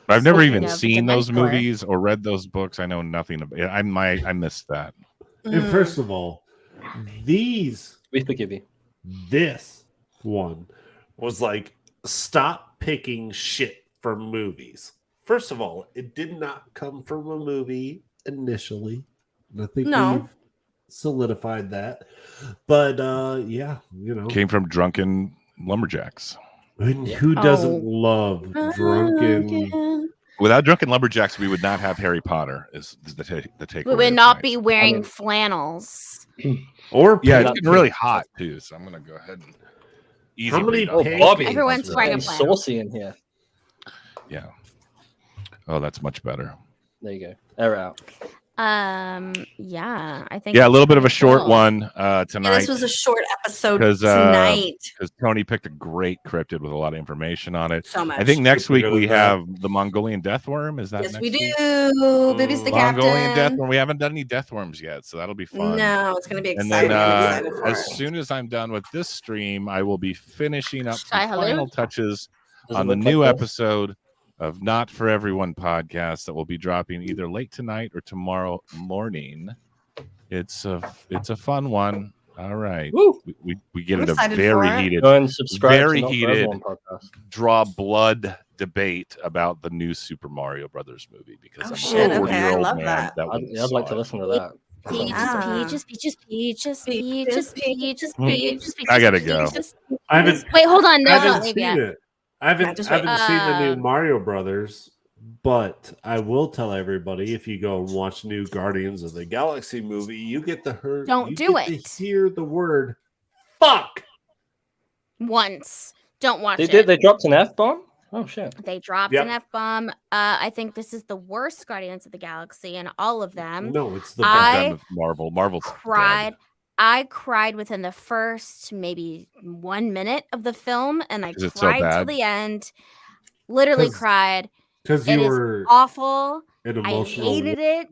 S2: I've never even seen those movies or read those books. I know nothing about it. I missed that.
S4: And first of all,
S3: we forgive you.
S4: This one was like, stop picking shit from movies. First of all, it did not come from a movie initially. I think we've solidified that. But yeah,
S2: came from drunken lumberjacks.
S4: And who doesn't love drunken?
S2: Without drunken lumberjacks, we would not have Harry Potter. Is the take?
S5: We would not be wearing flannels.
S4: Or
S2: it's getting really hot too. So I'm gonna go ahead and
S4: how many?
S3: Bobby,
S5: everyone's wearing a flannel.
S3: Saucy in here.
S2: Yeah. Oh, that's much better.
S3: There you go. Air out.
S5: Yeah, I think.
S2: Yeah, a little bit of a short one tonight.
S1: Yeah, this was a short episode tonight
S2: because Tony picked a great cryptid with a lot of information on it.
S1: So much.
S2: I think next week we have the Mongolian deathworm. Is that?
S1: Yes,
S2: next
S1: we do.
S2: Week?
S1: Baby's the
S2: Mongolian
S1: captain.
S2: deathworm. We haven't done any deathworms yet, so that'll be fun.
S1: No, it's going to be
S2: And
S1: exciting.
S2: then as soon as I'm done with this stream, I will be finishing up some final touches on the new episode of Not For Everyone podcast that will be dropping either late tonight or tomorrow morning. It's a fun one. All right. We get into a very heated, draw blood debate about the new Super Mario Brothers movie because I'm a 40-year-old
S1: love
S2: man
S1: that.
S3: I'd like to listen to that.
S5: Peaches.
S2: I gotta go.
S5: Wait, hold on.
S4: I haven't seen it. I haven't seen the new Mario Brothers, but I will tell everybody if you go and watch new Guardians of the Galaxy movie, you get to hear the word fuck
S5: once. Don't watch it.
S3: They dropped an F-bomb? Oh shit.
S5: They dropped an F-bomb. I think this is the worst Guardians of the Galaxy in all of them.
S4: No, it's the
S2: best. Marvel's
S5: cried.
S2: dead.
S5: I cried within the first maybe 1 minute of the film, and I cried till the end. Literally cried.
S4: Because you were
S5: awful.
S4: I
S5: hated it.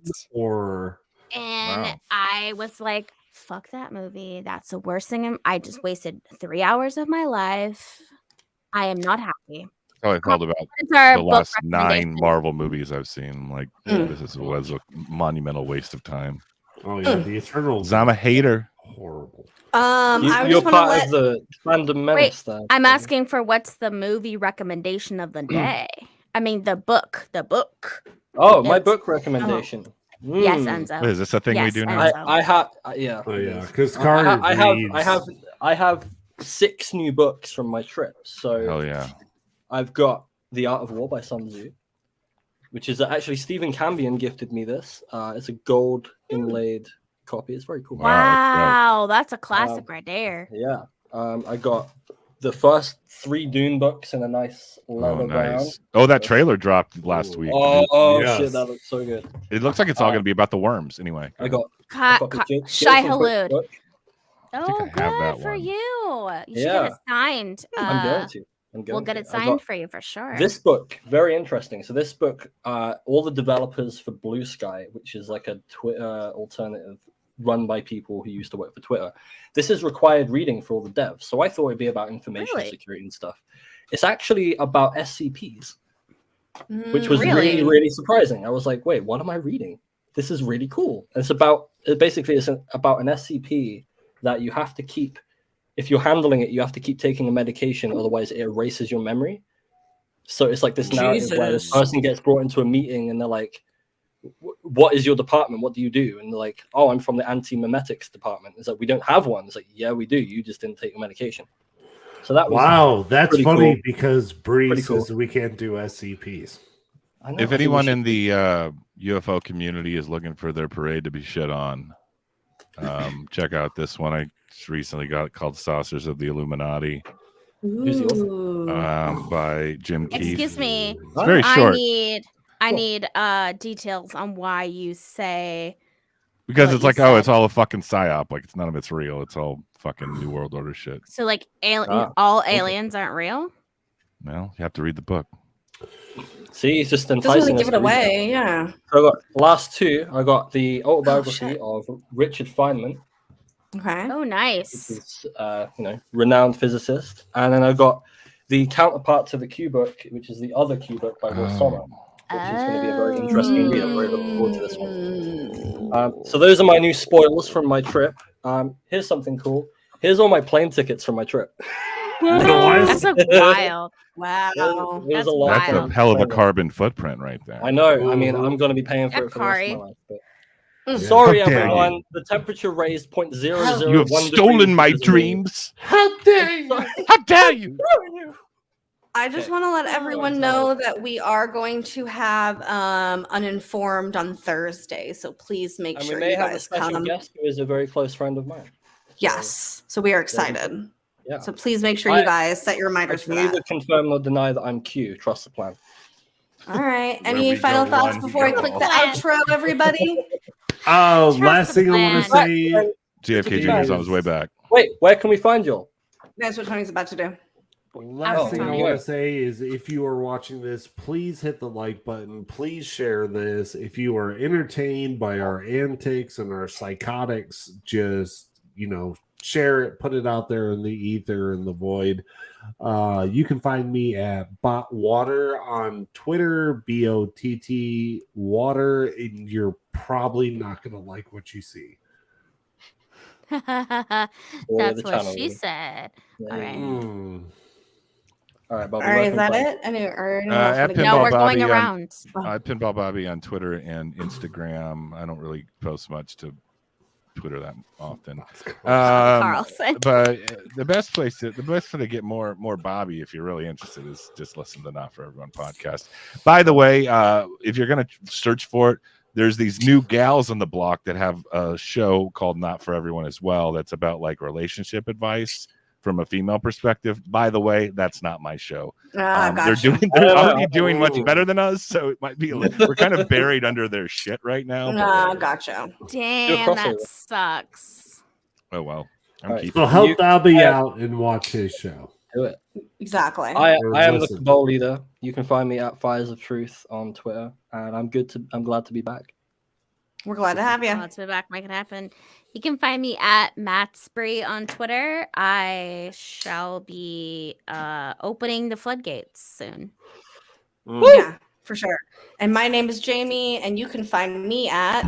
S2: And
S5: I was like, fuck that movie. That's the worst thing. I just wasted 3 hours of my life. I am not happy.
S2: That's how I felt about the last 9 Marvel movies I've seen. Like, this was a monumental waste of time.
S4: Oh, yeah. The Eternals.
S2: I'm a hater.
S4: Horrible.
S3: You're part of the fandom menace there.
S5: I'm asking for what's the movie recommendation of the day. I mean, the book.
S3: Oh, my book recommendation.
S5: Yes, Enzo.
S2: Is this a thing we do now?
S3: I have, yeah.
S4: Oh yeah, because
S3: I have 6 new books from my trip. So
S2: yeah,
S3: I've got The Art of War by Sun Tzu, which is actually Stephen Cambion gifted me this. It's a gold inlaid copy. It's very cool.
S5: Wow, that's a classic right there.
S3: Yeah. I got the first 3 Dune books in a nice leather bound.
S2: Oh, that trailer dropped last week.
S3: Shit, that looks so good.
S2: It looks like it's all going to be about the worms anyway.
S3: I got
S5: Shai Halud. Oh,
S2: good
S5: for you. You should
S3: get
S5: it signed.
S3: I'm going to.
S5: We'll get it signed for you for sure.
S3: This book, very interesting. So this book, all the developers for Blue Sky, which is like a Twitter alternative run by people who used to work for Twitter. This is required reading for all the devs. So I thought it'd be about information security and stuff. It's actually about SCPs, which was really, really surprising. I was like, wait, what am I reading? This is really cool. And it's about an SCP that you have to keep. If you're handling it, you have to keep taking a medication, otherwise it erases your memory. So it's like this narrative where this person gets brought into a meeting and they're like, what is your department? What do you do? And they're like, oh, I'm from the anti-memetics department. It's like, we don't have one. It's like, yeah, we do. You just didn't take a medication. So that was
S4: that's funny because Bree says we can't do SCPs.
S2: If anyone in the UFO community is looking for their parade to be shit on, check out this one I recently got called Saucers of the Illuminati.
S3: Who's the author?
S2: By Jim Keith.
S5: Excuse me.
S2: It's very short.
S5: I need details on why you say.
S2: Because it's like, oh, it's all a fucking psyop. Like, it's none of it's real. It's all fucking New World Order shit.
S5: So, like, all aliens aren't real?
S2: Well, you have to read the book.
S3: See, it's just enticing.
S1: Doesn't really give it away, yeah.
S3: So I got last two. I got the autobiography of Richard Feynman.
S1: Okay.
S5: Oh, nice.
S3: Which is, renowned physicist. And then I got the counterpart to the Q book, which is the other Q book by Will Sommer, which is going to be a very interesting read. I'm very looking forward to this one. So those are my new spoils from my trip. Here's something cool. Here's all my plane tickets from my trip.
S5: That's so wild.
S1: Wow.
S5: That's
S2: a
S5: wild.
S2: hell of a carbon footprint right there.
S3: I know. I mean, I'm going to be paying for it for the rest of my life. But...
S2: How
S3: Sorry,
S2: dare
S3: everyone.
S2: you.
S3: The temperature raised 0.001.
S2: You have stolen my dreams.
S3: How dare you?
S2: How dare you?
S1: I just want to let everyone know that we are going to have Uninformed on Thursday, so please make sure you guys come.
S3: We may have a special guest who is a very close friend of mine.
S1: Yes, so we are excited.
S3: Yeah.
S1: So please make sure you guys set your reminders for that.
S3: I can neither confirm nor deny that I'm Q. Trust the plan.
S1: All right. Any final thoughts before I click the outro, everybody?
S4: Last thing I want to say.
S2: JFK Jr. is on his way back.
S3: Wait, where can we find y'all?
S1: That's what Tony's about to do.
S4: Last thing I want to say is if you are watching this, please hit the like button. Please share this. If you are entertained by our antics and our psychotics, just, share it, put it out there in the ether and the void. You can find me at Botwater on Twitter, BOTT Water, and you're probably not going to like what you see.
S5: That's what she said. All right.
S3: All right, Bobby.
S1: All right, is that it?
S5: No, we're going around.
S2: At Pinball Bobby on Twitter and Instagram. I don't really post much to Twitter that often.
S5: Carlson.
S2: But the best way to get more Bobby, if you're really interested, is just listen to the Not For Everyone podcast. By the way, if you're gonna search for it, there's these new gals on the block that have a show called Not For Everyone as well. That's about like relationship advice from a female perspective. By the way, that's not my show.
S1: Gotcha.
S2: They're already doing much better than us, so it might be we're kind of buried under their shit right now.
S1: Gotcha.
S5: Damn, that sucks.
S2: Oh well.
S4: So help Bobby out and watch his show.
S3: Do it.
S1: Exactly.
S3: I am the Cabal leader. You can find me at Fires of Truth on Twitter, and I'm glad to be back.
S1: We're glad to have you.
S5: Glad to be back. Make it happen. You can find me at Matt Spree on Twitter. I shall be opening the floodgates soon.
S1: Yeah, for sure. And my name is Jamie, and you can find me at